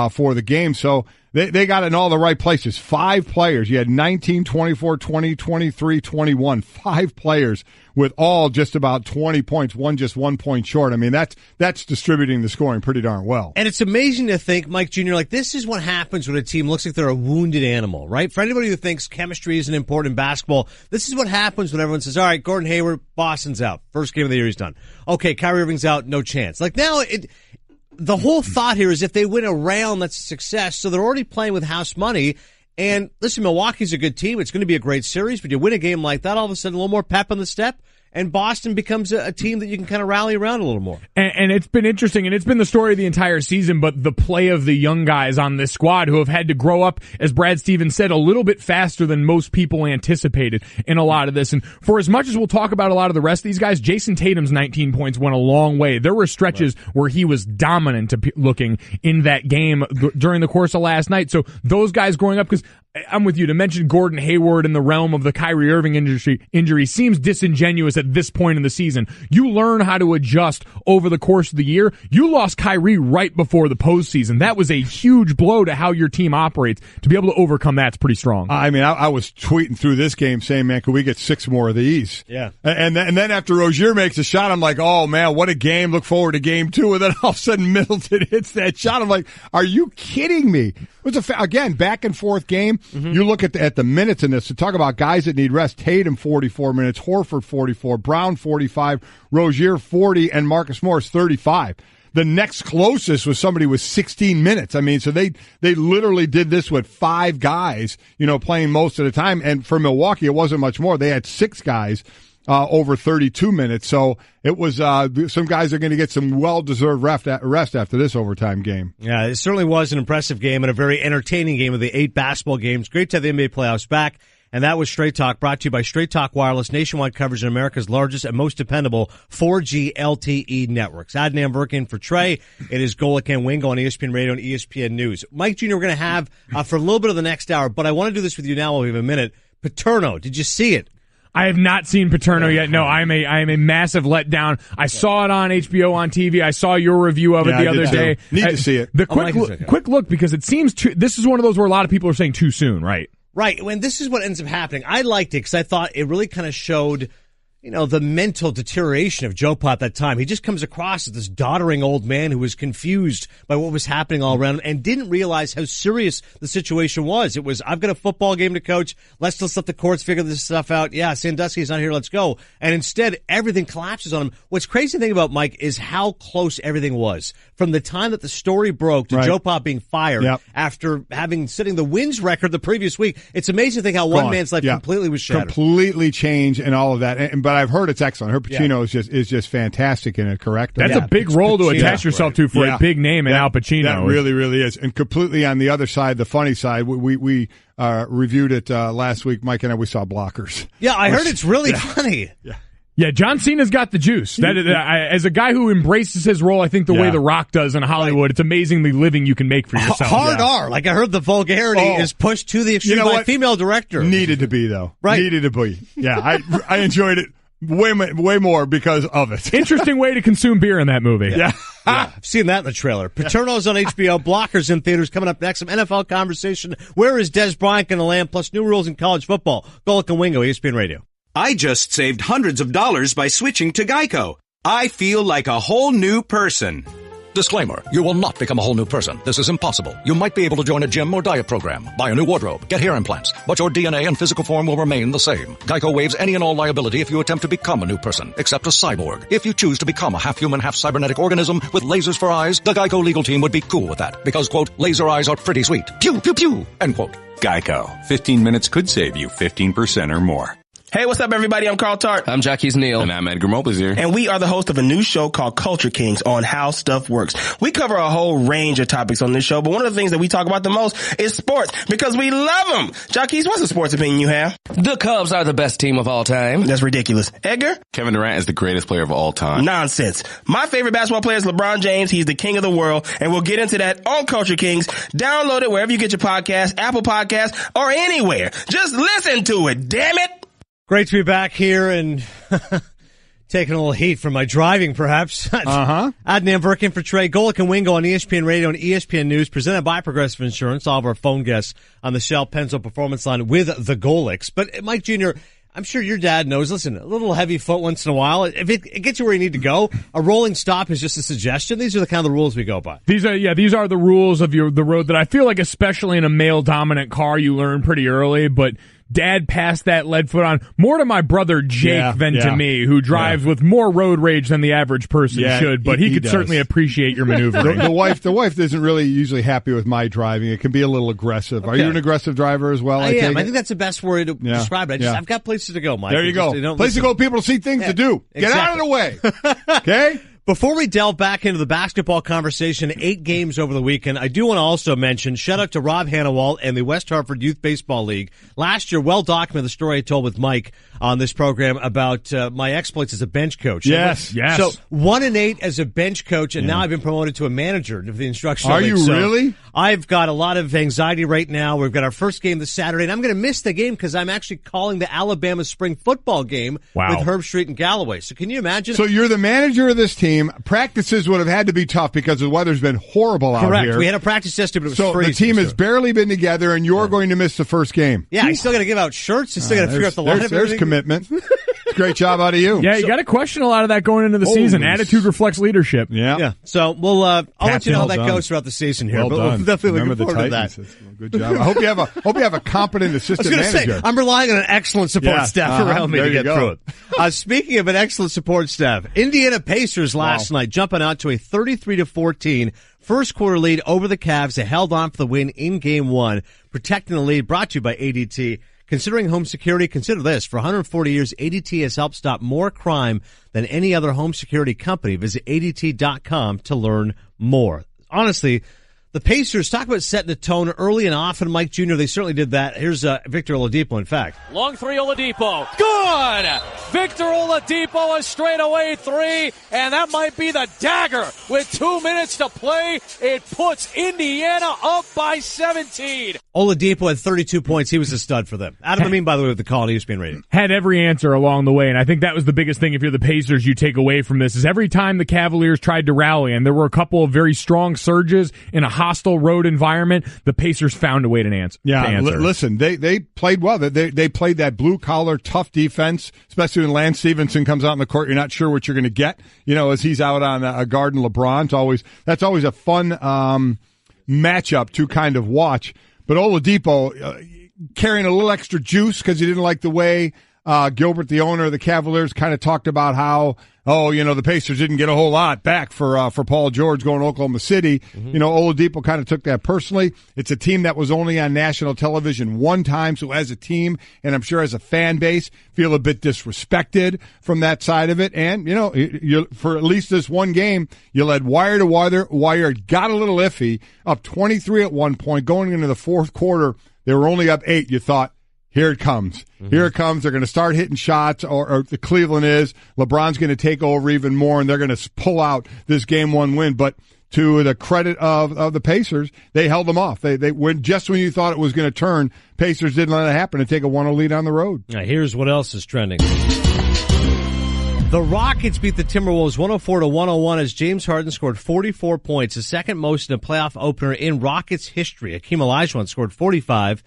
for the game. So they got it in all the right places. 5 players. You had 19, 24, 20, 23, 21. 5 players with all just about 20 points, one just 1 point short. I mean, that's distributing the scoring pretty darn well. And it's amazing to think, Mike Jr., like this is what happens when a team looks like they're a wounded animal, right? For anybody who thinks chemistry isn't important in basketball, this is what happens when everyone says, all right, Gordon Hayward, Boston's out. First game of the year, he's done. Okay, Kyrie Irving's out, no chance. Like now, the whole thought here is if they win a round, that's a success. So they're already playing with house money. And listen, Milwaukee's a good team. It's going to be a great series, but you win a game like that, all of a sudden a little more pep on the step. And Boston becomes a team that you can kind of rally around a little more. And it's been interesting, and it's been the story of the entire season, but the play of the young guys on this squad who have had to grow up, as Brad Stevens said, a little bit faster than most people anticipated in a lot of this. And for as much as we'll talk about a lot of the rest of these guys, Jason Tatum's 19 points went a long way. There were stretches where he was dominant looking in that game during the course of last night. So those guys growing up, because I'm with you, to mention Gordon Hayward in the realm of the Kyrie Irving injury seems disingenuous at this point in the season. You learn how to adjust over the course of the year. You lost Kyrie right before the postseason. That was a huge blow to how your team operates. To be able to overcome that's pretty strong. I mean, I was tweeting through this game saying, man, could we get 6 more of these? Yeah. And then after Rozier makes a shot, I'm like, oh, man, what a game. Look forward to game 2. And then all of a sudden Middleton hits that shot. I'm like, are you kidding me? It was again, back and forth game. Mm-hmm. You look at the minutes in this to talk about guys that need rest. Tatum 44 minutes, Horford 44, Brown 45, Rozier 40, and Marcus Morris 35. The next closest was somebody with 16 minutes. I mean, so they literally did this with 5 guys, playing most of the time. And for Milwaukee, it wasn't much more. They had 6 guys over 32 minutes. So it was some guys are going to get some well-deserved rest after this overtime game. Yeah, it certainly was an impressive game and a very entertaining game of the 8 basketball games. Great to have the NBA playoffs back. And that was Straight Talk, brought to you by Straight Talk Wireless, nationwide coverage in America's largest and most dependable 4G LTE networks. Adnan Virk in for Trey. It is Golic and Wingo on ESPN Radio and ESPN News. Mike Jr., we're going to have for a little bit of the next hour, but I want to do this with you now while we have a minute. Paterno, did you see it? I have not seen Paterno yet. No, I am a massive letdown. I saw it on HBO on TV. I saw your review of it the other day. Need to see it. The quick look, because it seems this is one of those where a lot of people are saying too soon, right? Right. When this is what ends up happening. I liked it because I thought it really kind of showed the mental deterioration of Joe Pa at that time. He just comes across as this doddering old man who was confused by what was happening all around him and didn't realize how serious the situation was. It was, I've got a football game to coach. Let's just let the courts figure this stuff out. Yeah, Sandusky's not here. Let's go. And instead, everything collapses on him. What's crazy thing about Mike is how close everything was. From the time that the story broke to Joe Pa being fired after setting the wins record the previous week. It's amazing to think how one man's life completely was shattered. Completely changed and all of that. But I've heard it's excellent. Her Pacino is just fantastic in it, correct? That's a big role to attach yourself to for a big name in Al Pacino. That really, really is. And completely on the other side, the funny side, we reviewed it last week. Mike and I, we saw Blockers. Yeah, I heard it's really funny. Yeah, John Cena's got the juice. As a guy who embraces his role, I think the way The Rock does in Hollywood, it's amazing the living you can make for yourself. Hard R. Like I heard the vulgarity is pushed to the extreme by a female director. Needed to be, though. Right. Needed to be. Yeah, I enjoyed it way more because of it. Interesting way to consume beer in that movie. Yeah. I've seen that in the trailer. Paterno's on HBO, Blockers in theaters. Coming up next, some NFL conversation. Where is Dez Bryant going to land? Plus new rules in college football. Golic and Wingo, ESPN Radio. I just saved hundreds of dollars by switching to Geico. I feel like a whole new person. Disclaimer, you will not become a whole new person. This is impossible. You might be able to join a gym or diet program, buy a new wardrobe, get hair implants, but your DNA and physical form will remain the same. Geico waives any and all liability if you attempt to become a new person, except a cyborg. If you choose to become a half-human, half-cybernetic organism with lasers for eyes, the Geico legal team would be cool with that because, quote, laser eyes are pretty sweet. Pew, pew, pew, end quote. Geico. 15 minutes could save you 15% or more. Hey, what's up, everybody? I'm Carl Tart. I'm Jackie's Neil. And I'm Edgar Mobley's And we are the host of a new show called Culture Kings on How Stuff Works. We cover a whole range of topics on this show, but one of the things that we talk about the most is sports because we love them. Jackie, what's the sports opinion you have? The Cubs are the best team of all time. That's ridiculous. Edgar? Kevin Durant is the greatest player of all time. Nonsense. My favorite basketball player is LeBron James. He's the king of the world, and we'll get into that on Culture Kings. Download it wherever you get your podcast, Apple Podcasts, or anywhere. Just listen to it, damn it. Great to be back here and taking a little heat from my driving, perhaps. Adnan Virk in for Trey. Golic and Wingo on ESPN Radio and ESPN News, presented by Progressive Insurance. All of our phone guests on the Shell Penzo Performance Line with the Golics. But Mike Jr., I'm sure your dad knows, listen, a little heavy foot once in a while. If it gets you where you need to go, a rolling stop is just a suggestion. These are the kind of the rules we go by. These are the rules of the road that I feel like, especially in a male-dominant car, you learn pretty early, but Dad passed that lead foot on more to my brother Jake than to me, who drives with more road rage than the average person should, but he could certainly appreciate your maneuvering. The wife isn't really usually happy with my driving. It can be a little aggressive. Are you an aggressive driver as well? I am. I think that's the best way to describe it. I've got places to go, Mike. There you go. Places to go, people to see things to do. Get out of the way. Okay? Before we delve back into the basketball conversation, 8 games over the weekend, I do want to also mention, shout out to Rob Hannawalt and the West Hartford Youth Baseball League. Last year, well documented the story I told with Mike on this program about my exploits as a bench coach. Yes. So 1-8 as a bench coach, and now I've been promoted to a manager of the instructional league. Are you really? I've got a lot of anxiety right now. We've got our first game this Saturday, and I'm going to miss the game because I'm actually calling the Alabama spring football game with Herb Street and Galloway. So can you imagine? So you're the manager of this team. Practices would have had to be tough because the weather's been horrible out here. Correct. We had a practice yesterday, but it was freezing. The team has barely been together, and you're going to miss the first game. Yeah, I still got to give out shirts. I still got to figure out the lineup. There's commitment. Great job out of you. Yeah, you got to question a lot of that going into the season. Attitude reflects leadership. Yeah. So we'll I'll let you know how that goes throughout the season here. Well but done. We'll definitely Remember look forward the to Titans. Good job. I hope you have a competent assistant manager. Say, I'm relying on an excellent support staff around me to get through it. Speaking of an excellent support staff, Indiana Pacers last night jumping out to a 33-14 first quarter lead over the Cavs. They held on for the win in game 1, protecting the lead. Brought to you by ADT. Considering home security, consider this. For 140 years, ADT has helped stop more crime than any other home security company. Visit ADT.com to learn more. Honestly, the Pacers, talk about setting the tone early and often. Mike Jr., they certainly did that. Here's Victor Oladipo, in fact. Long three, Oladipo. Good! Victor Oladipo, a straightaway 3, and that might be the dagger. With 2 minutes to play, it puts Indiana up by 17. Oladipo had 32 points. He was a stud for them. Adam Amin, by the way, with the call on ESPN Radio. Had every answer along the way, and I think that was the biggest thing if you're the Pacers you take away from this, is every time the Cavaliers tried to rally, and there were a couple of very strong surges in a hostile road environment, the Pacers found a way to answer. Yeah, listen, they played well. They played that blue-collar, tough defense, especially when Lance Stevenson comes out in the court. You're not sure what you're going to get, as he's out on a guard and LeBron. That's always a fun matchup to kind of watch. But Oladipo carrying a little extra juice because he didn't like the way Gilbert, the owner of the Cavaliers, kind of talked about how, the Pacers didn't get a whole lot back for Paul George going to Oklahoma City. Mm-hmm. Oladipo kind of took that personally. It's a team that was only on national television one time, so as a team, and I'm sure as a fan base, feel a bit disrespected from that side of it. And, you for at least this one game, you led wire to wire, got a little iffy, up 23 at one point, going into the fourth quarter. They were only up 8. You thought, here it comes. Mm-hmm. Here it comes. They're going to start hitting shots, or the Cleveland is. LeBron's going to take over even more, and they're going to pull out this game 1 win. But to the credit of the Pacers, they held them off. They went just when you thought it was going to turn. Pacers didn't let it happen and take a 1-0 lead on the road. Now, here's what else is trending. The Rockets beat the Timberwolves 104-101 as James Harden scored 44 points, the second most in a playoff opener in Rockets history. Hakeem Olajuwon scored 45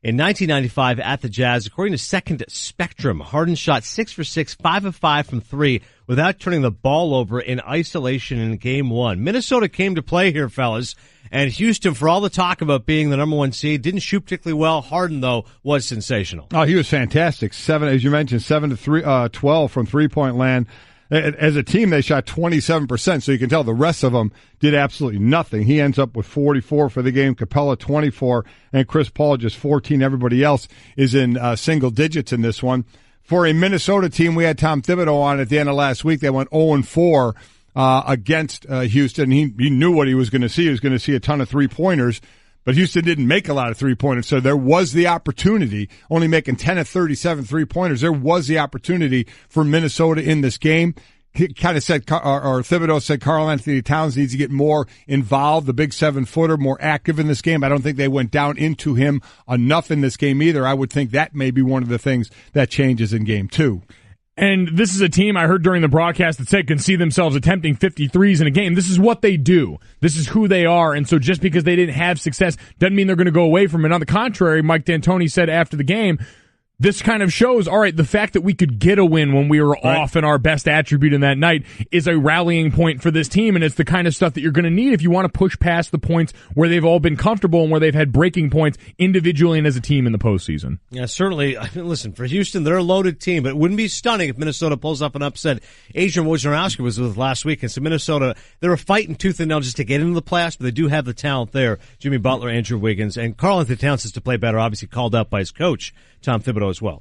in 1995 at the Jazz. According to Second Spectrum, Harden shot 6 for 6, 5 of 5 from 3 without turning the ball over in isolation in Game 1. Minnesota came to play here, fellas, and Houston, for all the talk about being the number 1 seed, didn't shoot particularly well. Harden, though, was sensational. Oh, he was fantastic. 7, as you mentioned, 7 to 12 from three-point land. As a team, they shot 27%, so you can tell the rest of them did absolutely nothing. He ends up with 44 for the game, Capella 24, and Chris Paul just 14. Everybody else is in single digits in this one. For a Minnesota team, we had Tom Thibodeau on at the end of last week. They went 0-4 against Houston. He knew what he was going to see. He was going to see a ton of three-pointers. But Houston didn't make a lot of three-pointers, so there was the opportunity, only making 10 of 37 three-pointers. There was the opportunity for Minnesota in this game. He kind of said, or Thibodeau said, Karl Anthony Towns needs to get more involved, the big 7-footer, more active in this game. I don't think they went down into him enough in this game either. I would think that may be one of the things that changes in Game 2. And this is a team I heard during the broadcast that said can see themselves attempting 53s in a game. This is what they do. This is who they are. And so just because they didn't have success doesn't mean they're going to go away from it. On the contrary, Mike D'Antoni said after the game, this kind of shows, all right, the fact that we could get a win when we were off in our best attribute in that night is a rallying point for this team, and it's the kind of stuff that you're going to need if you want to push past the points where they've all been comfortable and where they've had breaking points individually and as a team in the postseason. Yeah, certainly. I mean, listen, for Houston, they're a loaded team, but it wouldn't be stunning if Minnesota pulls up an upset. Adrian Wojnarowski was with last week, and so Minnesota, they're a fighting tooth and nail just to get into the playoffs, but they do have the talent there. Jimmy Butler, Andrew Wiggins, and Karl Anthony Towns has to play better, obviously called up by his coach, Tom Thibodeau, as well.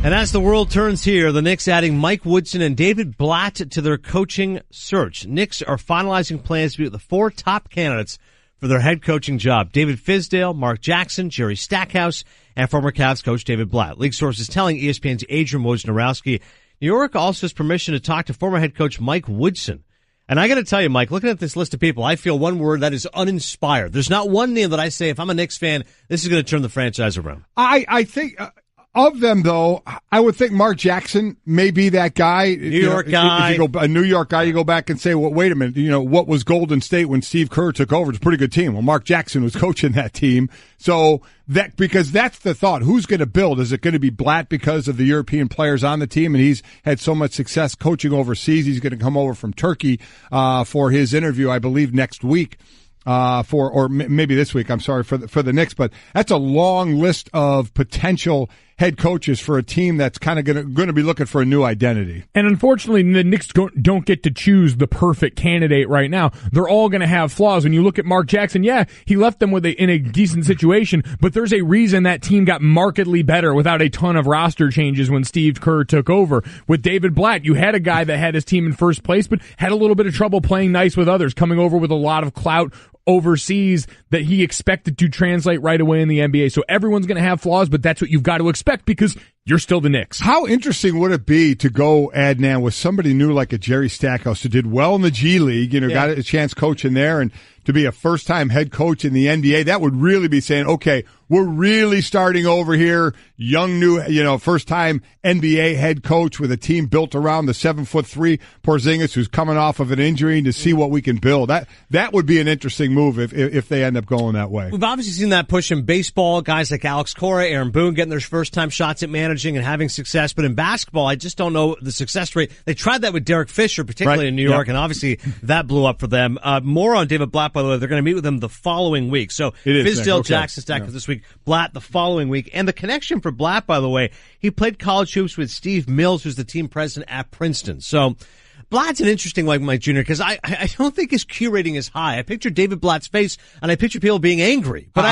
And as the world turns here, the Knicks adding Mike Woodson and David Blatt to their coaching search. Knicks are finalizing plans to be the 4 top candidates for their head coaching job. David Fizdale, Mark Jackson, Jerry Stackhouse, and former Cavs coach David Blatt. League sources telling ESPN's Adrian Wojnarowski, New York also has permission to talk to former head coach Mike Woodson. And I got to tell you, Mike, looking at this list of people, I feel one word, that is uninspired. There's not one name that I say, if I'm a Knicks fan, this is going to turn the franchise around. I think of them, though, I would think Mark Jackson may be that guy. New York guy. If you go, a New York guy, you go back and say, well, wait a minute, what was Golden State when Steve Kerr took over? It's a pretty good team. Well, Mark Jackson was coaching that team. So because that's the thought. Who's going to build? Is it going to be Blatt because of the European players on the team? And he's had so much success coaching overseas. He's going to come over from Turkey, for his interview, I believe, next week. Maybe this week, I'm sorry, for the Knicks, but that's a long list of potential head coaches for a team that's kind of going to be looking for a new identity. And unfortunately, the Knicks don't get to choose the perfect candidate right now. They're all going to have flaws. When you look at Mark Jackson, yeah, he left them in a decent situation, but there's a reason that team got markedly better without a ton of roster changes when Steve Kerr took over. With David Blatt, you had a guy that had his team in first place, but had a little bit of trouble playing nice with others, coming over with a lot of clout overseas that he expected to translate right away in the NBA. So everyone's going to have flaws, but that's what you've got to expect because you're still the Knicks. How interesting would it be to go, Adnan, with somebody new like a Jerry Stackhouse who did well in the G League, got a chance coaching there, and to be a first-time head coach in the NBA? That would really be saying, okay, we're really starting over here, young, new, first-time NBA head coach with a team built around the 7'3" Porzingis who's coming off of an injury, to see what we can build. That would be an interesting move if they end up going that way. We've obviously seen that push in baseball, guys like Alex Cora, Aaron Boone getting their first-time shots at managing and having success. But in basketball, I just don't know the success rate. They tried that with Derek Fisher, particularly in New York, and obviously that blew up for them. More on David Blatt, by the way. They're going to meet with him the following week. So Fizdale, Jackson Stack this week, Blatt the following week. And the connection for Blatt, by the way, he played college hoops with Steve Mills, who's the team president at Princeton. So Blatt's an interesting one, Mike Jr., because I don't think his Q rating is high. I picture David Blatt's face, and I picture people being angry. But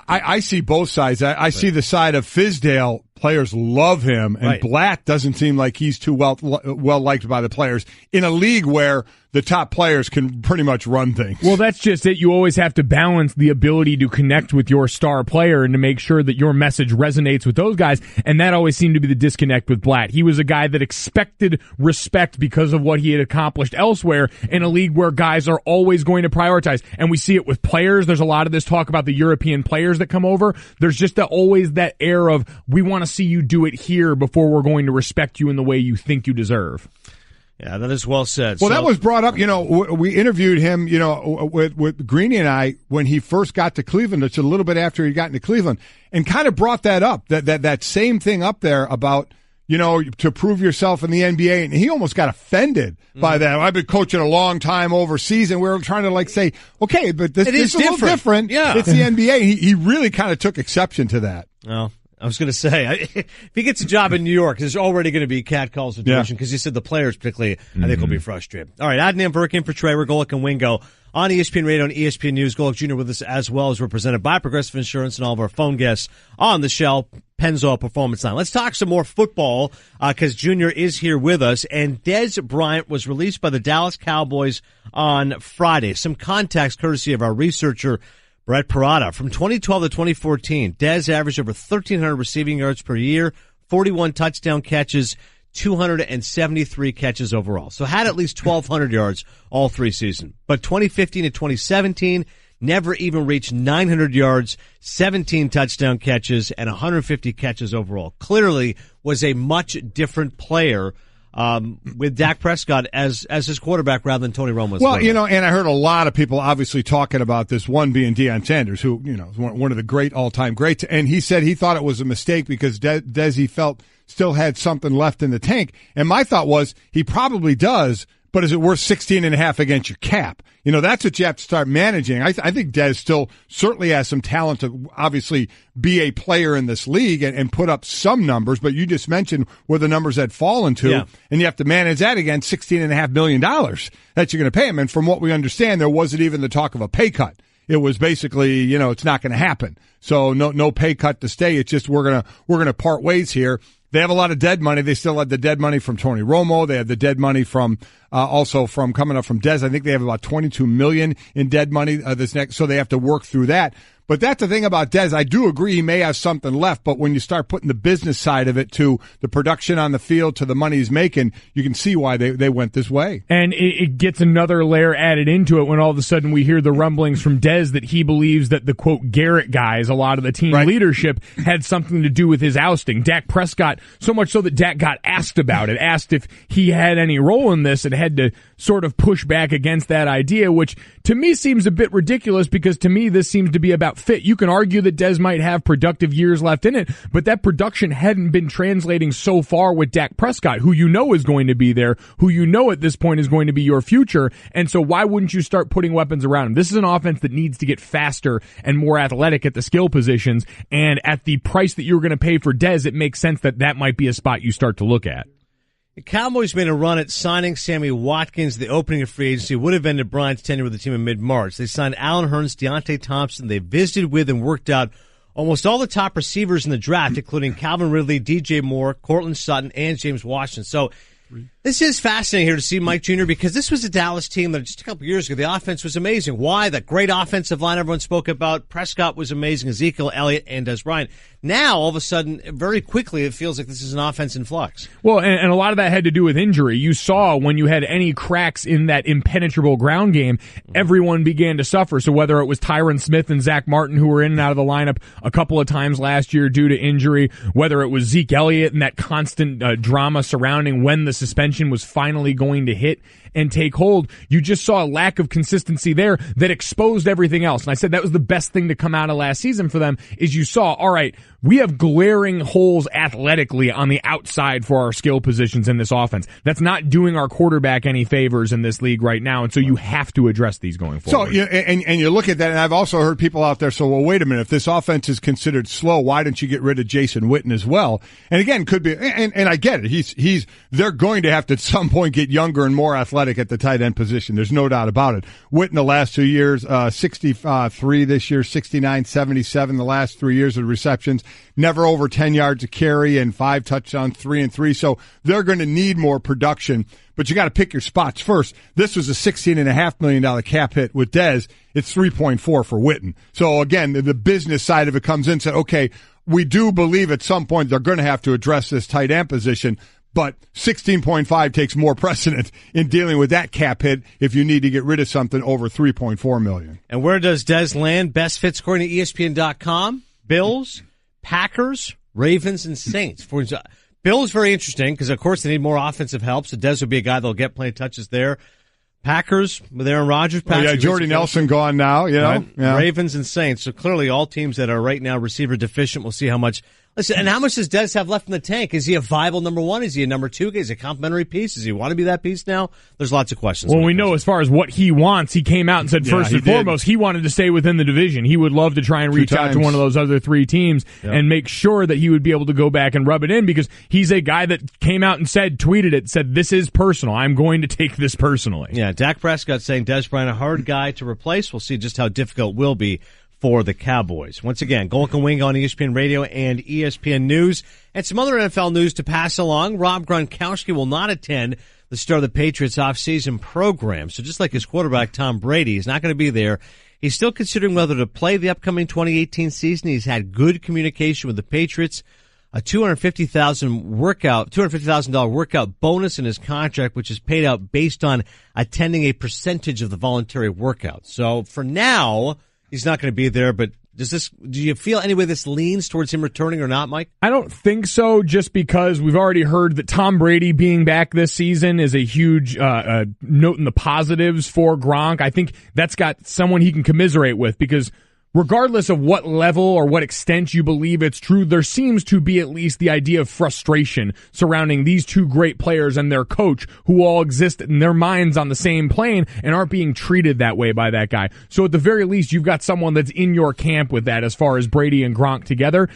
I see both sides. I see the side of Fizdale. Players love him, and Blatt doesn't seem like he's too well liked by the players in a league where the top players can pretty much run things. Well, that's just it. You always have to balance the ability to connect with your star player and to make sure that your message resonates with those guys, and that always seemed to be the disconnect with Blatt. He was a guy that expected respect because of what he had accomplished elsewhere in a league where guys are always going to prioritize, and we see it with players. There's a lot of this talk about the European players that come over. There's just always that air of, we want to see you do it here before we're going to respect you in the way you think you deserve. Yeah, that is well said. Well, that was brought up, we interviewed him, with Greeny and I when he first got to Cleveland. It's a little bit after he got into Cleveland, and kind of brought that up, that same thing up there about, to prove yourself in the NBA. And he almost got offended by that. I've been coaching a long time overseas, and we were trying to say, okay, but this is a little different. Yeah. It's the NBA. He really kind of took exception to that. Well, I was going to say, if he gets a job in New York, there's already going to be catcall situation, because you said the players particularly, I think, will be frustrated. All right, Adnan Virk in for Trey. We're Golic and Wingo on ESPN Radio and ESPN News. Golic Jr. with us as well, as we're presented by Progressive Insurance and all of our phone guests on the Shell Pennzoil Performance Line. Let's talk some more football, because Jr. is here with us, and Dez Bryant was released by the Dallas Cowboys on Friday. Some context courtesy of our researcher, Brett Parada. From 2012 to 2014, Dez averaged over 1,300 receiving yards per year, 41 touchdown catches, 273 catches overall. So had at least 1,200 yards all three seasons. But 2015 to 2017, never even reached 900 yards, 17 touchdown catches, and 150 catches overall. Clearly was a much different player with Dak Prescott as his quarterback rather than Tony Romo. Well, and I heard a lot of people obviously talking about this, one being Deion Sanders, who, is one of the great all-time greats. And he said he thought it was a mistake because Dez, he felt, still had something left in the tank. And my thought was, he probably does, but is it worth 16.5 against your cap? That's what you have to start managing. I think Dez still certainly has some talent to obviously be a player in this league and put up some numbers, but you just mentioned where the numbers had fallen to, and you have to manage that against $16.5 million that you're going to pay him. And from what we understand, there wasn't even the talk of a pay cut. It was basically, it's not going to happen. So no pay cut to stay. It's just we're gonna part ways here. They have a lot of dead money. They still have the dead money from Tony Romo. They have the dead money from also from coming up from Dez. I think they have about $22 million in dead money this next. So they have to work through that. But that's the thing about Dez. I do agree he may have something left, but when you start putting the business side of it to the production on the field to the money he's making, you can see why they went this way. And it gets another layer added into it when all of a sudden we hear the rumblings from Dez that he believes that the, quote, Garrett guys, a lot of the team leadership, had something to do with his ousting. Dak Prescott, so much so that Dak got asked about it, asked if he had any role in this, and had to sort of push back against that idea, which to me seems a bit ridiculous, because to me this seems to be about fit. You can argue that Dez might have productive years left in it, but that production hadn't been translating so far with Dak Prescott, who is going to be there, who at this point is going to be your future. And so why wouldn't you start putting weapons around him? This is an offense that needs to get faster and more athletic at the skill positions, and at the price that you're going to pay for Dez, it makes sense that might be a spot you start to look at. The Cowboys made a run at signing Sammy Watkins. The opening of free agency would have ended Bryant's tenure with the team in mid-March. They signed Allen Hurns, Deontay Thompson. They visited with and worked out almost all the top receivers in the draft, including Calvin Ridley, DJ Moore, Cortland Sutton, and James Washington. So This is fascinating here to see Mike Jr. because this was a Dallas team that just a couple years ago, the offense was amazing. Why? That great offensive line everyone spoke about. Prescott was amazing. Ezekiel Elliott and Dez Bryant. Now, all of a sudden, very quickly, it feels like this is an offense in flux. Well, and a lot of that had to do with injury. You saw when you had any cracks in that impenetrable ground game, everyone began to suffer. So whether it was Tyron Smith and Zach Martin who were in and out of the lineup a couple of times last year due to injury, whether it was Zeke Elliott and that constant drama surrounding when the suspension was finally going to hit and take hold, you just saw a lack of consistency there that exposed everything else. And I said that was the best thing to come out of last season for them is you saw, all right, we have glaring holes athletically on the outside for our skill positions in this offense. That's not doing our quarterback any favors in this league right now, and so you have to address these going forward. So, and you look at that, and I've also heard people out there, so, well, wait a minute, if this offense is considered slow, why don't you get rid of Jason Witten as well? And again, could be, and I get it, they're going to have to at some point get younger and more athletic at the tight end position. There's no doubt about it. Witten the last 2 years, 63 this year, 69, 77 the last 3 years of receptions. Never over 10 yards a carry and 5 touchdowns, 3-3. So they're going to need more production, but you got to pick your spots first. This was a $16.5 million cap hit with Dez. It's 3.4 for Witten. So again, the business side of it comes in and said, okay, we do believe at some point they're going to have to address this tight end position, but 16.5 takes more precedent in dealing with that cap hit if you need to get rid of something over 3.4 million. And where does Dez land? Best fits according to ESPN.com. Bills, Packers, Ravens, and Saints. Bills very interesting because, of course, they need more offensive help, so Dez would be a guy that'll get plenty of touches there. Packers with Aaron Rodgers. Jordy Nelson gone now, you know. Right? Yeah. Ravens and Saints. So clearly all teams that are right now receiver deficient. We'll see how much. Listen, and how much does Dez have left in the tank? Is he a viable number one? Is he a number two? Is he a complimentary piece? Does he want to be that piece now? There's lots of questions. Well, we know as far as what he wants, he came out and said first and foremost, he wanted to stay within the division. He would love to try and reach out to one of those other 3 teams and make sure that he would be able to go back and rub it in because he's a guy that came out and tweeted it, said, this is personal. I'm going to take this personally. Yeah, Dak Prescott saying Dez Bryant a hard guy to replace. We'll see just how difficult it will be for the Cowboys. Once again, Golic and Wingo on ESPN Radio and ESPN News. And some other NFL news to pass along. Rob Gronkowski will not attend the start of the Patriots off-season program. So just like his quarterback, Tom Brady, he's not going to be there. He's still considering whether to play the upcoming 2018 season. He's had good communication with the Patriots. A $250,000 workout bonus in his contract, which is paid out based on attending a percentage of the voluntary workout. So for now, he's not going to be there, but do you feel any way this leans towards him returning or not, Mike? I don't think so, just because we've already heard that Tom Brady being back this season is a huge note in the positives for Gronk. I think that's got someone he can commiserate with because regardless of what level or what extent you believe it's true, there seems to be at least the idea of frustration surrounding these 2 great players and their coach who all exist in their minds on the same plane and aren't being treated that way by that guy. So at the very least, you've got someone that's in your camp with that as far as Brady and Gronk together.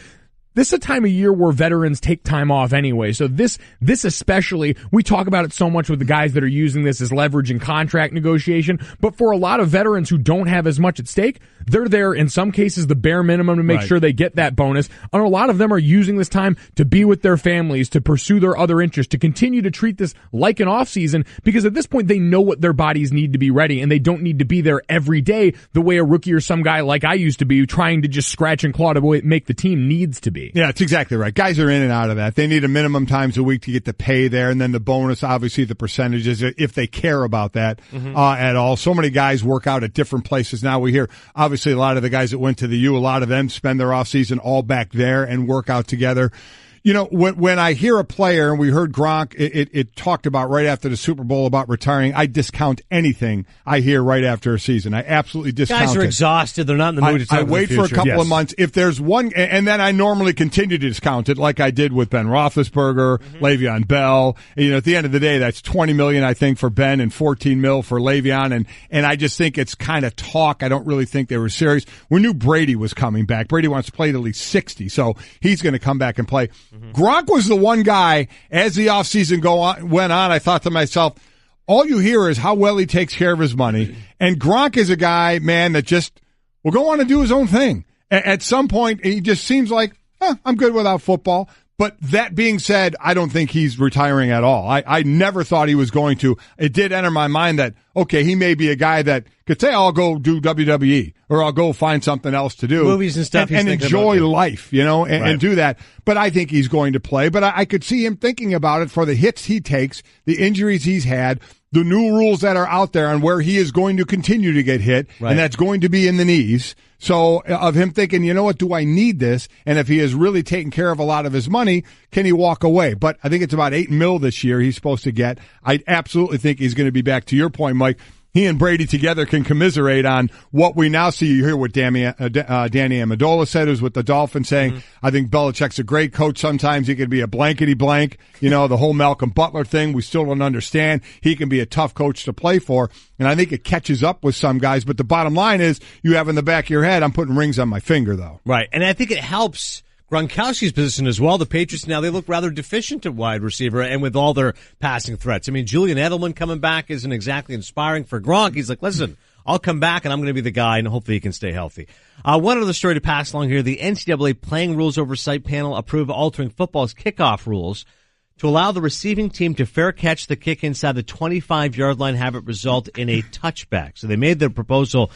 This is a time of year where veterans take time off anyway. So this especially, we talk about it so much with the guys that are using this as leverage in contract negotiation. But for a lot of veterans who don't have as much at stake, they're there in some cases the bare minimum to make sure they get that bonus. And a lot of them are using this time to be with their families, to pursue their other interests, to continue to treat this like an off season because at this point they know what their bodies need to be ready and they don't need to be there every day the way a rookie or some guy like I used to be trying to just scratch and claw to make the team needs to be. Yeah, it's exactly right. Guys are in and out of that. They need a minimum times a week to get the pay there, and then the bonus, obviously the percentages, if they care about that at all. So many guys work out at different places. Now we hear, obviously, a lot of the guys that went to the U, a lot of them spend their off season all back there and work out together. You know, when I hear a player, and we heard Gronk, it talked about right after the Super Bowl about retiring, I discount anything I hear right after a season. I absolutely discount it. Guys are exhausted. They're not in the mood to talk I wait for a couple of months. If there's one, and then I normally continue to discount it like I did with Ben Roethlisberger, Le'Veon Bell. You know, at the end of the day, that's $20 million, I think, for Ben and $14 million for Le'Veon. And I just think it's kind of talk. I don't really think they were serious. We knew Brady was coming back. Brady wants to play till he's 60, so he's going to come back and play. Gronk was the one guy, as the offseason went on, I thought to myself, all you hear is how well he takes care of his money. And Gronk is a guy, man, that just will go on and do his own thing. At some point, he just seems like, I'm good without football. But that being said, I don't think he's retiring at all. I never thought he was going to. It did enter my mind that, okay, he may be a guy that could say, I'll go do WWE or I'll go find something else to do. Movies and stuff. And enjoy life, and do that. But I think he's going to play. But I could see him thinking about it for the hits he takes, the injuries he's had, the new rules that are out there on where he is going to continue to get hit, and that's going to be in the knees. So of him thinking, you know what, do I need this? And if he is really taking care of a lot of his money, can he walk away? But I think it's about $8 million this year he's supposed to get. I absolutely think he's going to be back. To your point, Mike, he and Brady together can commiserate on what we now see. You hear what Danny Amendola said, who's with the Dolphins, saying, I think Belichick's a great coach. Sometimes he can be a blankety blank. The whole Malcolm Butler thing, we still don't understand. He can be a tough coach to play for. And I think it catches up with some guys. But the bottom line is you have in the back of your head, I'm putting rings on my finger, though. Right. And I think it helps Gronkowski's position as well. The Patriots now, they look rather deficient at wide receiver and with all their passing threats. I mean, Julian Edelman coming back isn't exactly inspiring for Gronk. He's like, listen, I'll come back and I'm going to be the guy, and hopefully he can stay healthy. One other story to pass along here. The NCAA Playing Rules Oversight Panel approved altering football's kickoff rules to allow the receiving team to fair catch the kick inside the 25-yard line, have it result in a touchback. So they made their proposal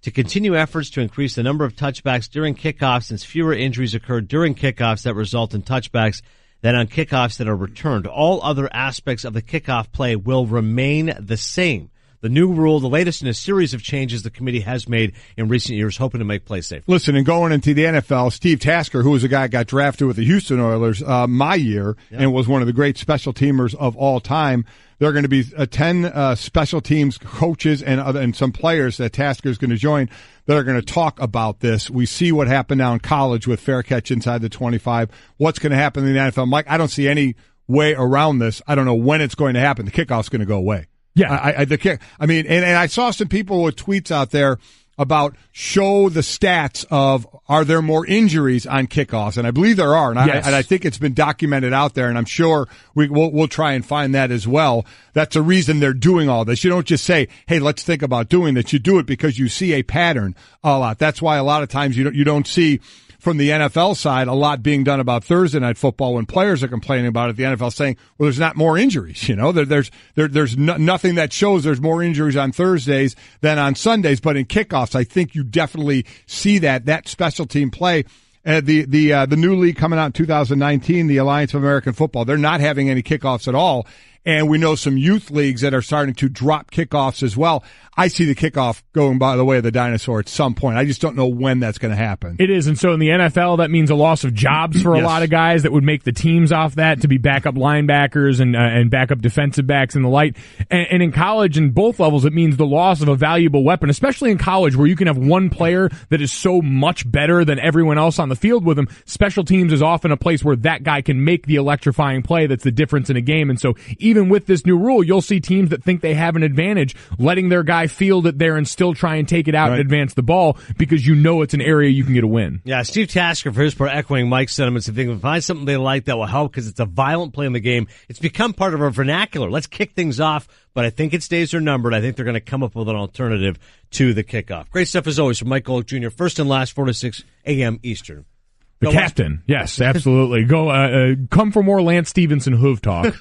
to continue efforts to increase the number of touchbacks during kickoffs, since fewer injuries occur during kickoffs that result in touchbacks than on kickoffs that are returned. All other aspects of the kickoff play will remain the same. The new rule, the latest in a series of changes the committee has made in recent years, hoping to make play safe. Listen, and going into the NFL, Steve Tasker, who was a guy that got drafted with the Houston Oilers my year and was one of the great special teamers of all time, there are going to be 10 special teams coaches and some players that Tasker is going to join that are going to talk about this. We see what happened now in college with fair catch inside the 25. What's going to happen in the NFL? Mike, I don't see any way around this. I don't know when it's going to happen. The kickoff's going to go away. Yeah. And I saw some people with tweets out there about show the stats of are there more injuries on kickoffs, and I believe there are, and I think it's been documented out there, and I'm sure we'll try and find that as well. That's the reason they're doing all this. You don't just say, hey, let's think about doing this. You do it because you see a pattern a lot. That's why a lot of times you don't see from the NFL side a lot being done about Thursday Night Football when players are complaining about it. The NFL saying, well, there's not more injuries. There's nothing that shows there's more injuries on Thursdays than on Sundays. But in kickoffs, I think you definitely see that special team play. The new league coming out in 2019, the Alliance of American Football, they're not having any kickoffs at all. And we know some youth leagues that are starting to drop kickoffs as well. I see the kickoff going by the way of the dinosaur at some point. I just don't know when that's going to happen. It is. And so in the NFL, that means a loss of jobs for a lot of guys that would make the teams off that to be backup linebackers and backup defensive backs and the like. And in college, in both levels, it means the loss of a valuable weapon, especially in college where you can have one player that is so much better than everyone else on the field with him. Special teams is often a place where that guy can make the electrifying play that's the difference in a game. And so even with this new rule, you'll see teams that think they have an advantage letting their guy field it there and still try and take it out and advance the ball because it's an area you can get a win. Yeah, Steve Tasker, for his part, echoing Mike's sentiments, if they can find something they like that will help because it's a violent play in the game. It's become part of our vernacular. Let's kick things off, but I think its days are numbered. I think they're going to come up with an alternative to the kickoff. Great stuff as always from Mike Golic Jr., first and last, 4 to 6 a.m. Eastern. The captain. Yes, absolutely. Come for more Lance Stevenson hoof talk.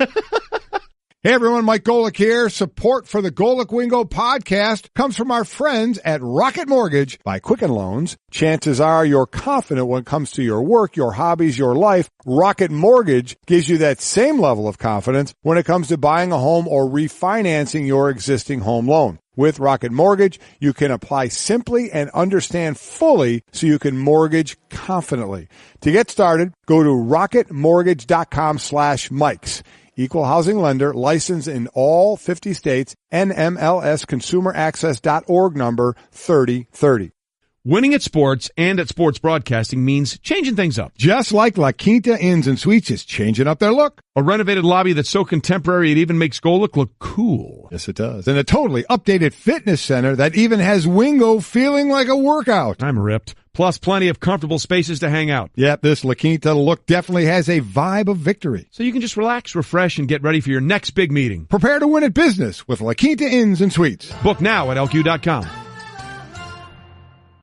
Hey everyone, Mike Golic here. Support for the Golic Wingo podcast comes from our friends at Rocket Mortgage by Quicken Loans. Chances are you're confident when it comes to your work, your hobbies, your life. Rocket Mortgage gives you that same level of confidence when it comes to buying a home or refinancing your existing home loan. With Rocket Mortgage, you can apply simply and understand fully so you can mortgage confidently. To get started, go to rocketmortgage.com/Mikes. Equal housing lender, licensed in all 50 states, NMLSconsumeraccess.org number 3030. Winning at sports and at sports broadcasting means changing things up. Just like La Quinta Inns and Suites is changing up their look. A renovated lobby that's so contemporary it even makes Golic look cool. Yes, it does. And a totally updated fitness center that even has Wingo feeling like a workout. I'm ripped. Plus plenty of comfortable spaces to hang out. Yep, this La Quinta look definitely has a vibe of victory. So you can just relax, refresh, and get ready for your next big meeting. Prepare to win at business with La Quinta Inns and Suites. Book now at LQ.com.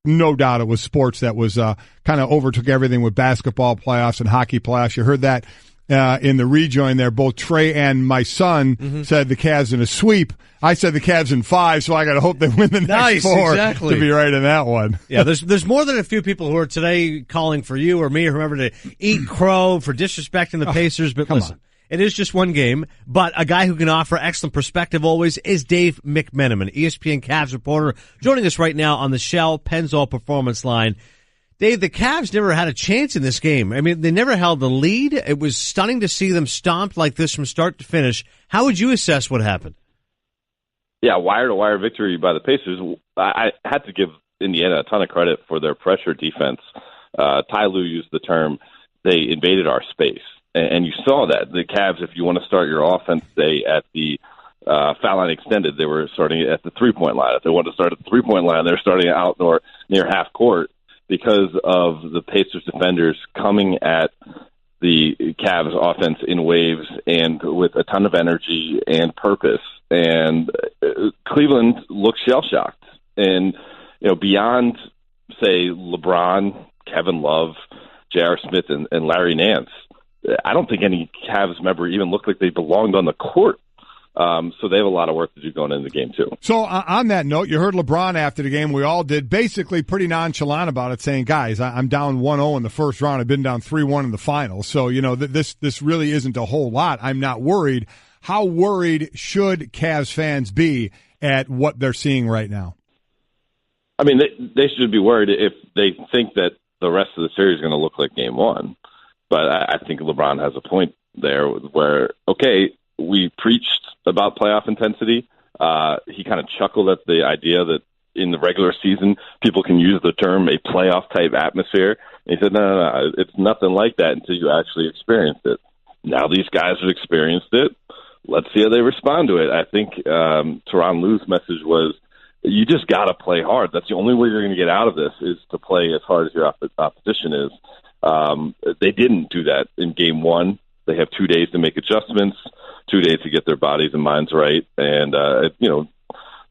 no doubt it was sports that was kind of overtook everything with basketball playoffs and hockey playoffs. You heard that in the rejoin there. Both Trey and my son said the Cavs in a sweep. I said the Cavs in 5, so I got to hope they win the next 4 exactly. to be right in that one. Yeah, there's more than a few people who are today calling for you or me or whoever to eat crow for disrespecting the Pacers. But listen, it is just one game. But a guy who can offer excellent perspective always is Dave McMenamin, ESPN Cavs reporter, joining us right now on the Shell Pennzoil Performance Line. Dave, the Cavs never had a chance in this game. I mean, they never held the lead. It was stunning to see them stomped like this from start to finish. How would you assess what happened? Yeah, wire-to-wire victory by the Pacers. I had to give Indiana a ton of credit for their pressure defense. Ty Lue used the term, they invaded our space. And you saw that. The Cavs, if you want to start your offense, say, at the foul line extended, they were starting at the three-point line. If they wanted to start at the three-point line, they were starting out near half court because of the Pacers defenders coming at the Cavs offense in waves and with a ton of energy and purpose. And Cleveland looked shell-shocked. And, beyond, say, LeBron, Kevin Love, J.R. Smith, and Larry Nance, I don't think any Cavs member even looked like they belonged on the court. So they have a lot of work to do going into the game, too. So on that note, you heard LeBron after the game, we all did, basically pretty nonchalant about it, saying, guys, I'm down 1-0 in the first round. I've been down 3-1 in the finals. So, this really isn't a whole lot. I'm not worried. How worried should Cavs fans be at what they're seeing right now? I mean, they should be worried if they think that the rest of the series is going to look like game one. But I think LeBron has a point there where, okay, we preached about playoff intensity. He kind of chuckled at the idea that in the regular season, people can use the term a playoff-type atmosphere. And he said, no, it's nothing like that until you actually experience it. Now these guys have experienced it. Let's see how they respond to it. I think Tyronn Lue's message was, you just got to play hard. That's the only way you're going to get out of this is to play as hard as your opposition is. They didn't do that in game one. They have 2 days to make adjustments, 2 days to get their bodies and minds right. And,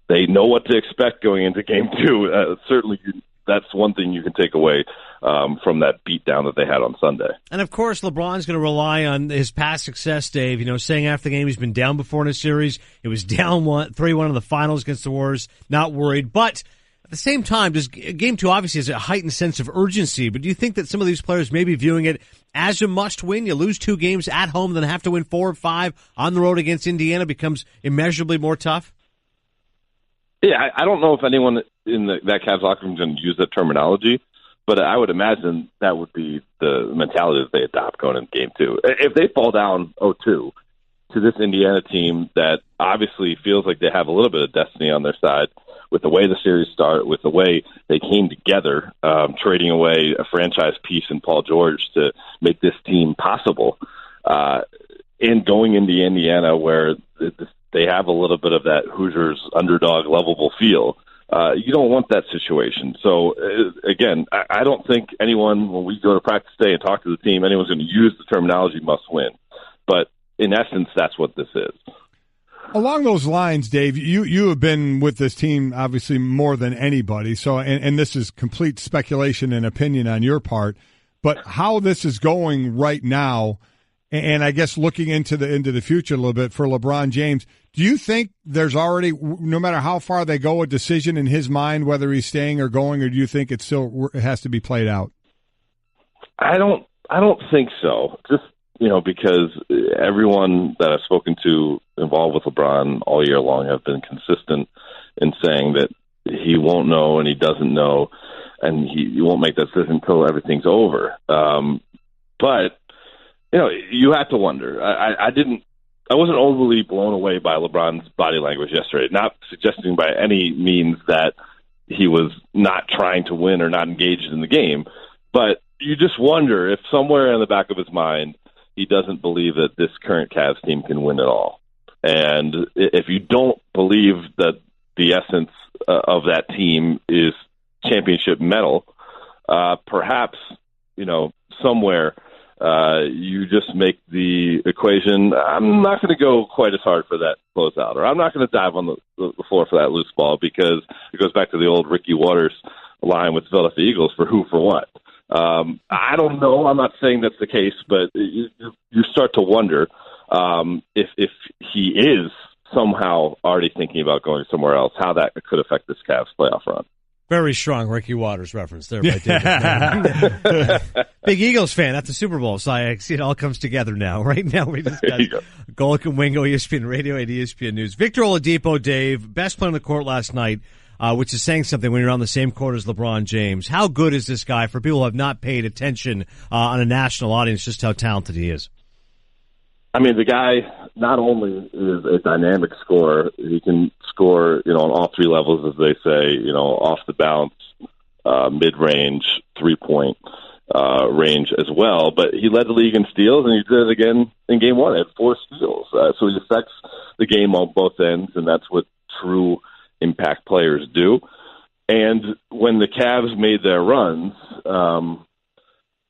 they know what to expect going into game two. Certainly that's one thing you can take away from that beatdown that they had on Sunday. And, of course, LeBron's going to rely on his past success, Dave. Saying after the game he's been down before in a series. It was down 3-1 in the finals against the Warriors. Not worried. But at the same time, game two obviously has a heightened sense of urgency. But do you think that some of these players may be viewing it as a must-win? You lose 2 games at home, then have to win 4 or 5 on the road against Indiana becomes immeasurably more tough? Yeah, I don't know if anyone in that Cavs locker room is going to use that terminology, but I would imagine that would be the mentality that they adopt going into game two. If they fall down 0-2 to this Indiana team that obviously feels like they have a little bit of destiny on their side with the way the series started, with the way they came together, trading away a franchise piece in Paul George to make this team possible, and going into Indiana where they have a little bit of that Hoosiers underdog lovable feel. You don't want that situation. So, again, I don't think anyone, when we go to practice day and talk to the team, anyone's going to use the terminology must win. But in essence, that's what this is. Along those lines, Dave, you have been with this team obviously more than anybody. So, and this is complete speculation and opinion on your part, but how this is going right now, and I guess looking into the future a little bit for LeBron James, do you think there's already, no matter how far they go, a decision in his mind whether he's staying or going, or do you think it has to be played out? I don't think so. Just because everyone that I've spoken to involved with LeBron all year long have been consistent in saying that he won't know and he doesn't know, and he won't make that decision until everything's over. But you have to wonder. I wasn't overly blown away by LeBron's body language yesterday, not suggesting by any means that he was not trying to win or not engaged in the game, but you just wonder if somewhere in the back of his mind he doesn't believe that this current Cavs team can win at all. And if you don't believe that the essence of that team is championship metal, perhaps, somewhere you just make the equation, I'm not going to go quite as hard for that closeout, or I'm not going to dive on the floor for that loose ball, because it goes back to the old Ricky Waters line with the Philadelphia Eagles for who for what. I don't know. I'm not saying that's the case, but you start to wonder if he is somehow already thinking about going somewhere else, how that could affect this Cavs playoff run. Very strong Ricky Waters reference there by David. Big Eagles fan at the Super Bowl, so I see it all comes together now. Right now we just got Golic and Wingo, ESPN Radio and ESPN News. Victor Oladipo, Dave, best player on the court last night, which is saying something when you're on the same court as LeBron James. How good is this guy for people who have not paid attention on a national audience, just how talented he is? I mean, the guy not only is a dynamic scorer, he can score, on all three levels, as they say, off the bounce, mid-range, three-point range as well. But he led the league in steals, and he did it again in Game 1 at 4 steals. So he affects the game on both ends, and that's what true impact players do. And when the Cavs made their runs,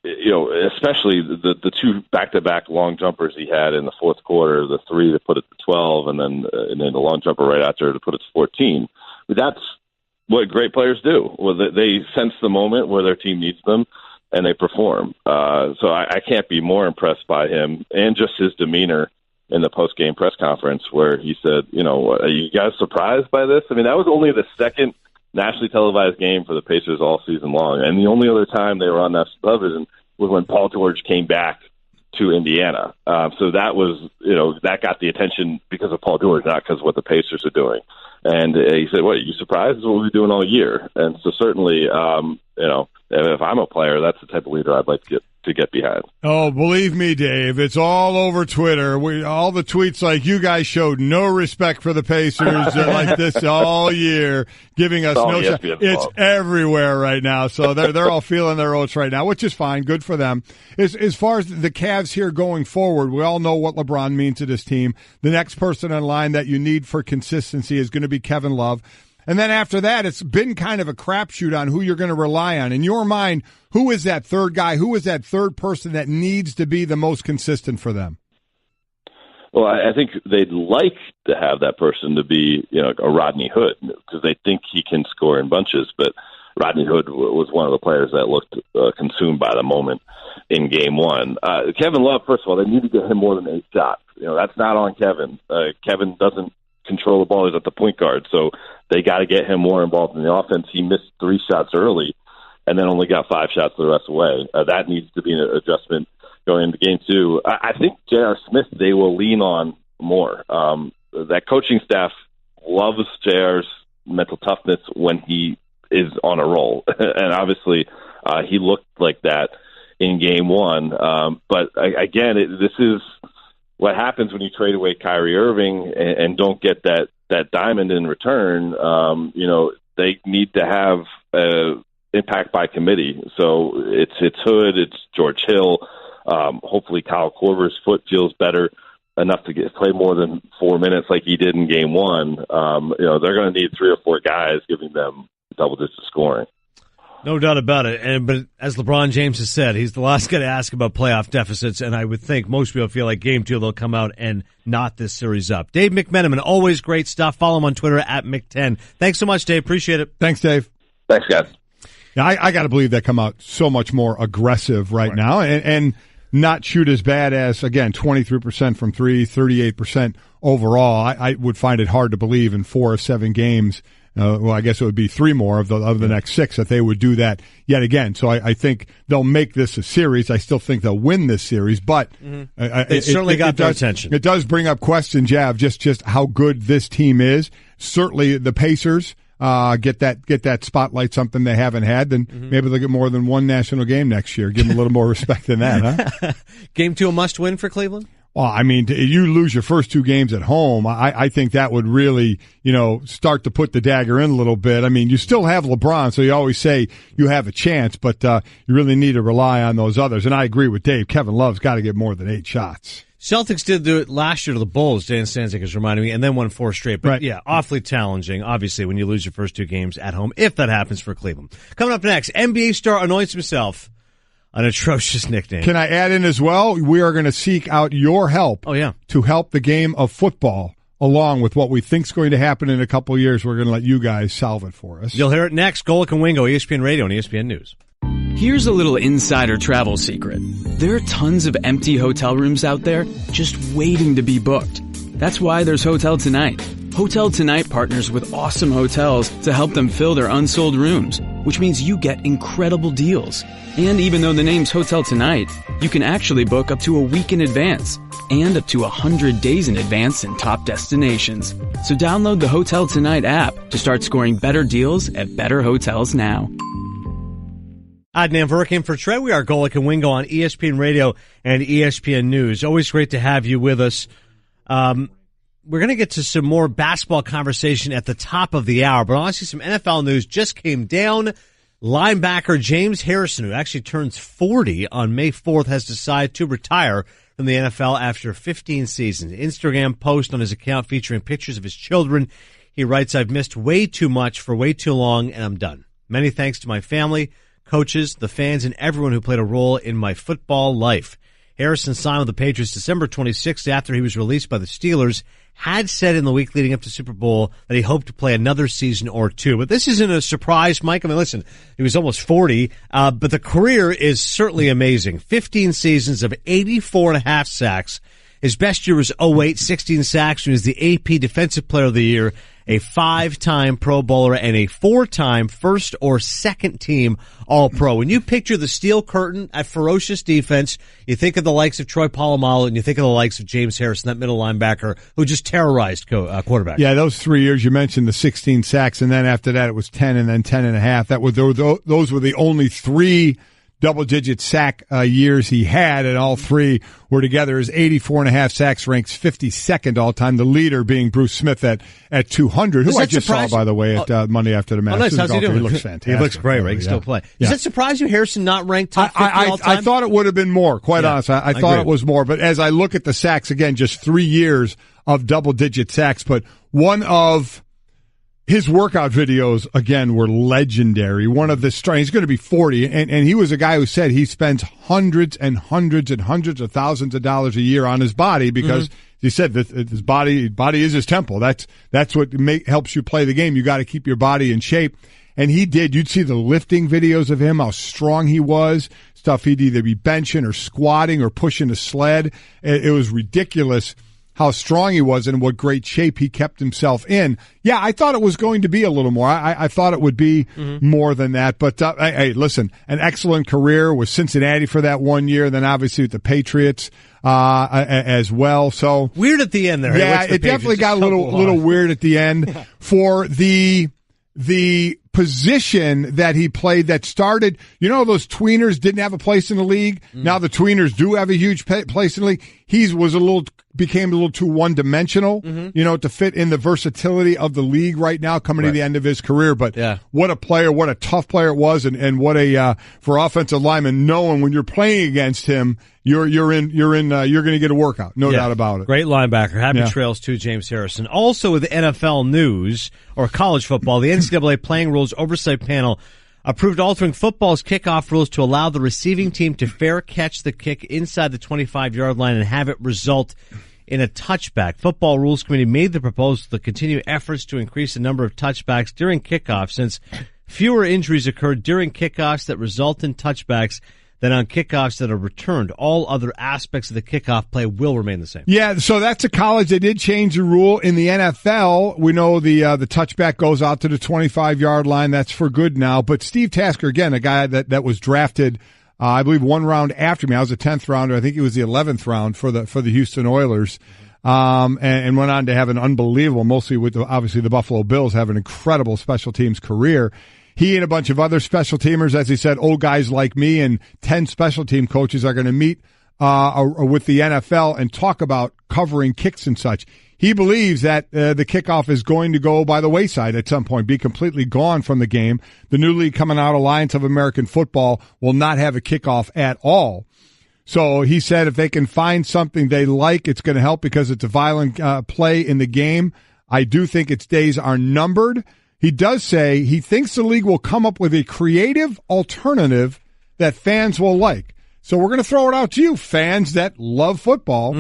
especially the two back-to-back long jumpers he had in the fourth quarter, the three to put it to 12, and then the long jumper right after to put it to 14. That's what great players do. Well, they sense the moment where their team needs them, and they perform. So I can't be more impressed by him, and just his demeanor in the post-game press conference where he said, are you guys surprised by this? I mean, that was only the second nationally televised game for the Pacers all season long. And the only other time they were on national television was when Paul George came back to Indiana. So that was, that got the attention because of Paul George, not because of what the Pacers are doing. And he said, what, are you surprised? This is what we've been doing all year. And so certainly, if I'm a player, that's the type of leader I'd like to get behind. Oh, believe me, Dave, it's all over Twitter. All the tweets like, you guys showed no respect for the Pacers like this all year, giving us no shot. It's everywhere right now. So they're all feeling their oats right now, which is fine. Good for them. As far as the Cavs here going forward, we all know what LeBron means to this team. The next person in line that you need for consistency is going to be Kevin Love. And then after that, it's been kind of a crapshoot on who you're going to rely on. In your mind, who is that third guy? Who is that third person that needs to be the most consistent for them? Well, I think they'd like to have that person to be, a Rodney Hood, because they think he can score in bunches. But Rodney Hood was one of the players that looked consumed by the moment in Game 1. Kevin Love, first of all, they need to get him more than 8 shots. That's not on Kevin. Kevin doesn't control the ball. He's at the point guard, so they got to get him more involved in the offense. He missed 3 shots early and then only got 5 shots the rest of the way. That needs to be an adjustment going into Game 2. I think J.R. Smith, they will lean on more. That coaching staff loves J.R.'s mental toughness when he is on a roll. And obviously, he looked like that in Game 1. But again, this is what happens when you trade away Kyrie Irving and don't get that diamond in return. They need to have impact by committee. So it's Hood, it's George Hill. Hopefully Kyle Korver's foot feels better enough to play more than 4 minutes like he did in Game 1. They're going to need 3 or 4 guys giving them double-digit scoring. No doubt about it. But as LeBron James has said, he's the last guy to ask about playoff deficits, and I would think most people feel like Game 2 they'll come out and knot this series up. Dave McMenamin, always great stuff. Follow him on Twitter at Mc10. Thanks so much, Dave. Appreciate it. Thanks, Dave. Thanks, guys. Yeah, I got to believe they come out so much more aggressive right now and not shoot as bad as, again, 23% from 3, 38% overall. I would find it hard to believe in 4 of 7 games. I guess it would be 3 more of the next 6 that they would do that yet again. So I think they'll make this a series. I still think they'll win this series, but they certainly got their attention. It does bring up questions, Jav, just how good this team is. Certainly the Pacers get that spotlight, something they haven't had. Then maybe they'll get more than 1 national game next year. Give them a little more respect than that, huh? Game 2 a must-win for Cleveland? Well, I mean, you lose your first 2 games at home. I think that would really, start to put the dagger in a little bit. I mean, you still have LeBron, so you always say you have a chance, but you really need to rely on those others. And I agree with Dave. Kevin Love's got to get more than 8 shots. Celtics did do it last year to the Bulls, Dan Stanzik is reminding me, and then won 4 straight. But right. Yeah, awfully challenging, obviously, when you lose your first 2 games at home, if that happens for Cleveland. Coming up next, NBA star anoints himself an atrocious nickname. Can I add in as well? We are going to seek out your help to help the game of football along with what we think is going to happen in a couple of years. We're going to let you guys solve it for us. You'll hear it next. Golic and Wingo, ESPN Radio and ESPN News. Here's a little insider travel secret. There are tons of empty hotel rooms out there just waiting to be booked. That's why there's Hotel Tonight. Hotel Tonight partners with awesome hotels to help them fill their unsold rooms, which means you get incredible deals. And even though the name's Hotel Tonight, you can actually book up to a week in advance and up to 100 days in advance in top destinations. So download the Hotel Tonight app to start scoring better deals at better hotels now. Adnan Virk in for Trey. We are Golic and Wingo on ESPN Radio and ESPN News. Always great to have you with us. We're going to get to some more basketball conversation at the top of the hour, but honestly, some NFL news just came down. Linebacker James Harrison, who actually turns 40 on May 4th, has decided to retire from the NFL after 15 seasons. Instagram post on his account featuring pictures of his children. He writes, "I've missed way too much for way too long, and I'm done. Many thanks to my family, coaches, the fans, and everyone who played a role in my football life." Harrison signed with the Patriots December 26th after he was released by the Steelers, had said in the week leading up to Super Bowl that he hoped to play another season or two. But this isn't a surprise, Mike. I mean, listen, he was almost 40, but the career is certainly amazing. 15 seasons of 84.5 sacks. His best year was 08, 16 sacks. He was the AP Defensive Player of the Year, a 5-time Pro Bowler, and a 4-time first or second team All-Pro. When you picture the steel curtain at ferocious defense, you think of the likes of Troy Polamalu and you think of the likes of James Harrison, that middle linebacker who just terrorized quarterbacks. Yeah, those 3 years you mentioned, the 16 sacks, and then after that it was 10 and then 10.5. Those were the only 3 double-digit sack years he had, and all 3 were together. His 84.5 sacks ranks 52nd all-time, the leader being Bruce Smith at 200, who I just saw, by the way, at Monday After the Match. Oh, nice. How's he doing? He looks fantastic. He looks great, right? He can still play. Does that surprise you, Harrison not ranked top 50 all-time? I thought it would have been more, quite honestly. I thought it was more, but as I look at the sacks, again, just 3 years of double-digit sacks, but one of his workout videos, again, were legendary. One of the he's going to be 40, and he was a guy who said he spends hundreds and hundreds and hundreds of thousands of dollars a year on his body because he said that his body is his temple. That's what helps you play the game. You got to keep your body in shape. And he did. You'd see the lifting videos of him, how strong he was, stuff he'd either be benching or squatting or pushing a sled. It was ridiculous how strong he was and what great shape he kept himself in. Yeah, I thought it was going to be a little more. I thought it would be more than that. But, hey, listen, an excellent career with Cincinnati for that 1 year, then obviously with the Patriots as well. So weird at the end there. Yeah, it definitely got a little weird at the end for the position that he played that started, those tweeners didn't have a place in the league. Now the tweeners do have a huge place in the league. Became a little too one-dimensional, to fit in the versatility of the league right now coming to the end of his career. But what a player, what a tough player it was, and what for offensive linemen, knowing when you're playing against him, you're going to get a workout, no doubt about it. Great linebacker. Happy trails to James Harrison. Also with NFL news or college football, the NCAA Playing Rules Oversight Panel approved altering football's kickoff rules to allow the receiving team to fair catch the kick inside the 25-yard line and have it result in a touchback. Football Rules Committee made the proposal to continue efforts to increase the number of touchbacks during kickoff, since fewer injuries occurred during kickoffs that result in touchbacks than on kickoffs that are returned. All other aspects of the kickoff play will remain the same. Yeah, so that's a college. They did change the rule. In the NFL, we know the touchback goes out to the 25-yard line. That's for good now. But Steve Tasker, again, a guy that was drafted, I believe, 1 round after me. I was a 10th rounder. I think he was the 11th round for the Houston Oilers, and went on to have an unbelievable, mostly with obviously the Buffalo Bills, have an incredible special teams career. He and a bunch of other special teamers, as he said, old guys like me and 10 special team coaches are going to meet with the NFL and talk about covering kicks and such. He believes that the kickoff is going to go by the wayside at some point, be completely gone from the game. The new league coming out, Alliance of American Football, will not have a kickoff at all. So he said if they can find something they like, it's going to help because it's a violent play in the game. I do think its days are numbered. He does say he thinks the league will come up with a creative alternative that fans will like. So we're going to throw it out to you, fans that love football,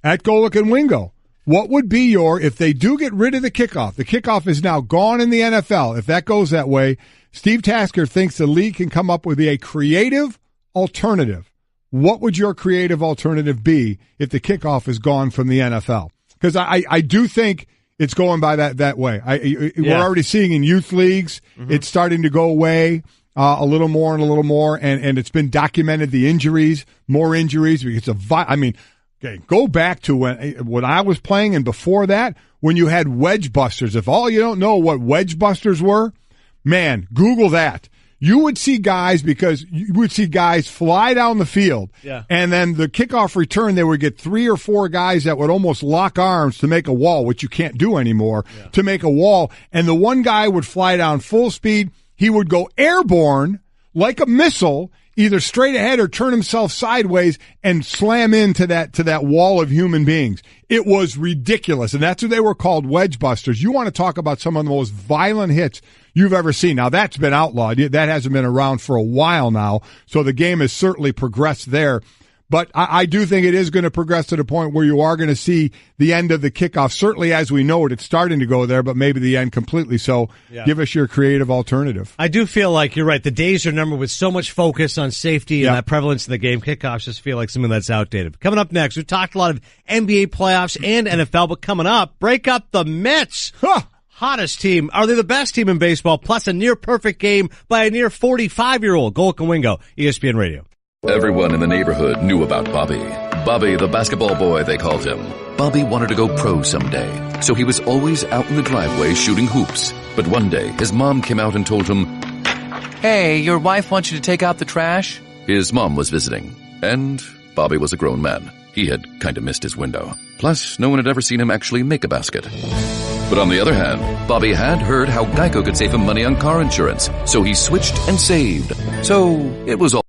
at Golic and Wingo. what would be if they do get rid of the kickoff is now gone in the NFL. If that goes that way, Steve Tasker thinks the league can come up with a creative alternative. What would your creative alternative be if the kickoff is gone from the NFL? Because I do think it's going by that way. We're already seeing in youth leagues, it's starting to go away a little more, and it's been documented, the injuries, more injuries, because go back to when I was playing and before that, when you had wedge busters. If all you don't know what wedge busters were, man, Google that. You would see guys fly down the field, and then the kickoff return, they would get 3 or 4 guys that would almost lock arms to make a wall, which you can't do anymore, to make a wall, and the one guy would fly down full speed. He would go airborne like a missile, either straight ahead or turn himself sideways and slam into that wall of human beings. It was ridiculous, and that's what they were called, wedge busters. You want to talk about some of the most violent hits you've ever seen. Now, that's been outlawed. That hasn't been around for a while now, so the game has certainly progressed there. But I do think it is going to progress to the point where you are going to see the end of the kickoff. Certainly, as we know it, it's starting to go there, but maybe the end completely. So give us your creative alternative. I do feel like you're right. The days are numbered with so much focus on safety and that prevalence in the game. Kickoffs just feel like something that's outdated. Coming up next, we've talked a lot of NBA playoffs and NFL, but coming up, break up the Mets. Hottest team. Are they the best team in baseball? Plus a near-perfect game by a near 45-year-old. Golic and Wingo, ESPN Radio. Everyone in the neighborhood knew about Bobby. Bobby, the basketball boy, they called him. Bobby wanted to go pro someday, so he was always out in the driveway shooting hoops. But one day, his mom came out and told him, Hey, your wife wants you to take out the trash? His mom was visiting, and Bobby was a grown man. He had kind of missed his window. Plus, no one had ever seen him actually make a basket. But on the other hand, Bobby had heard how Geico could save him money on car insurance, so he switched and saved. So it was all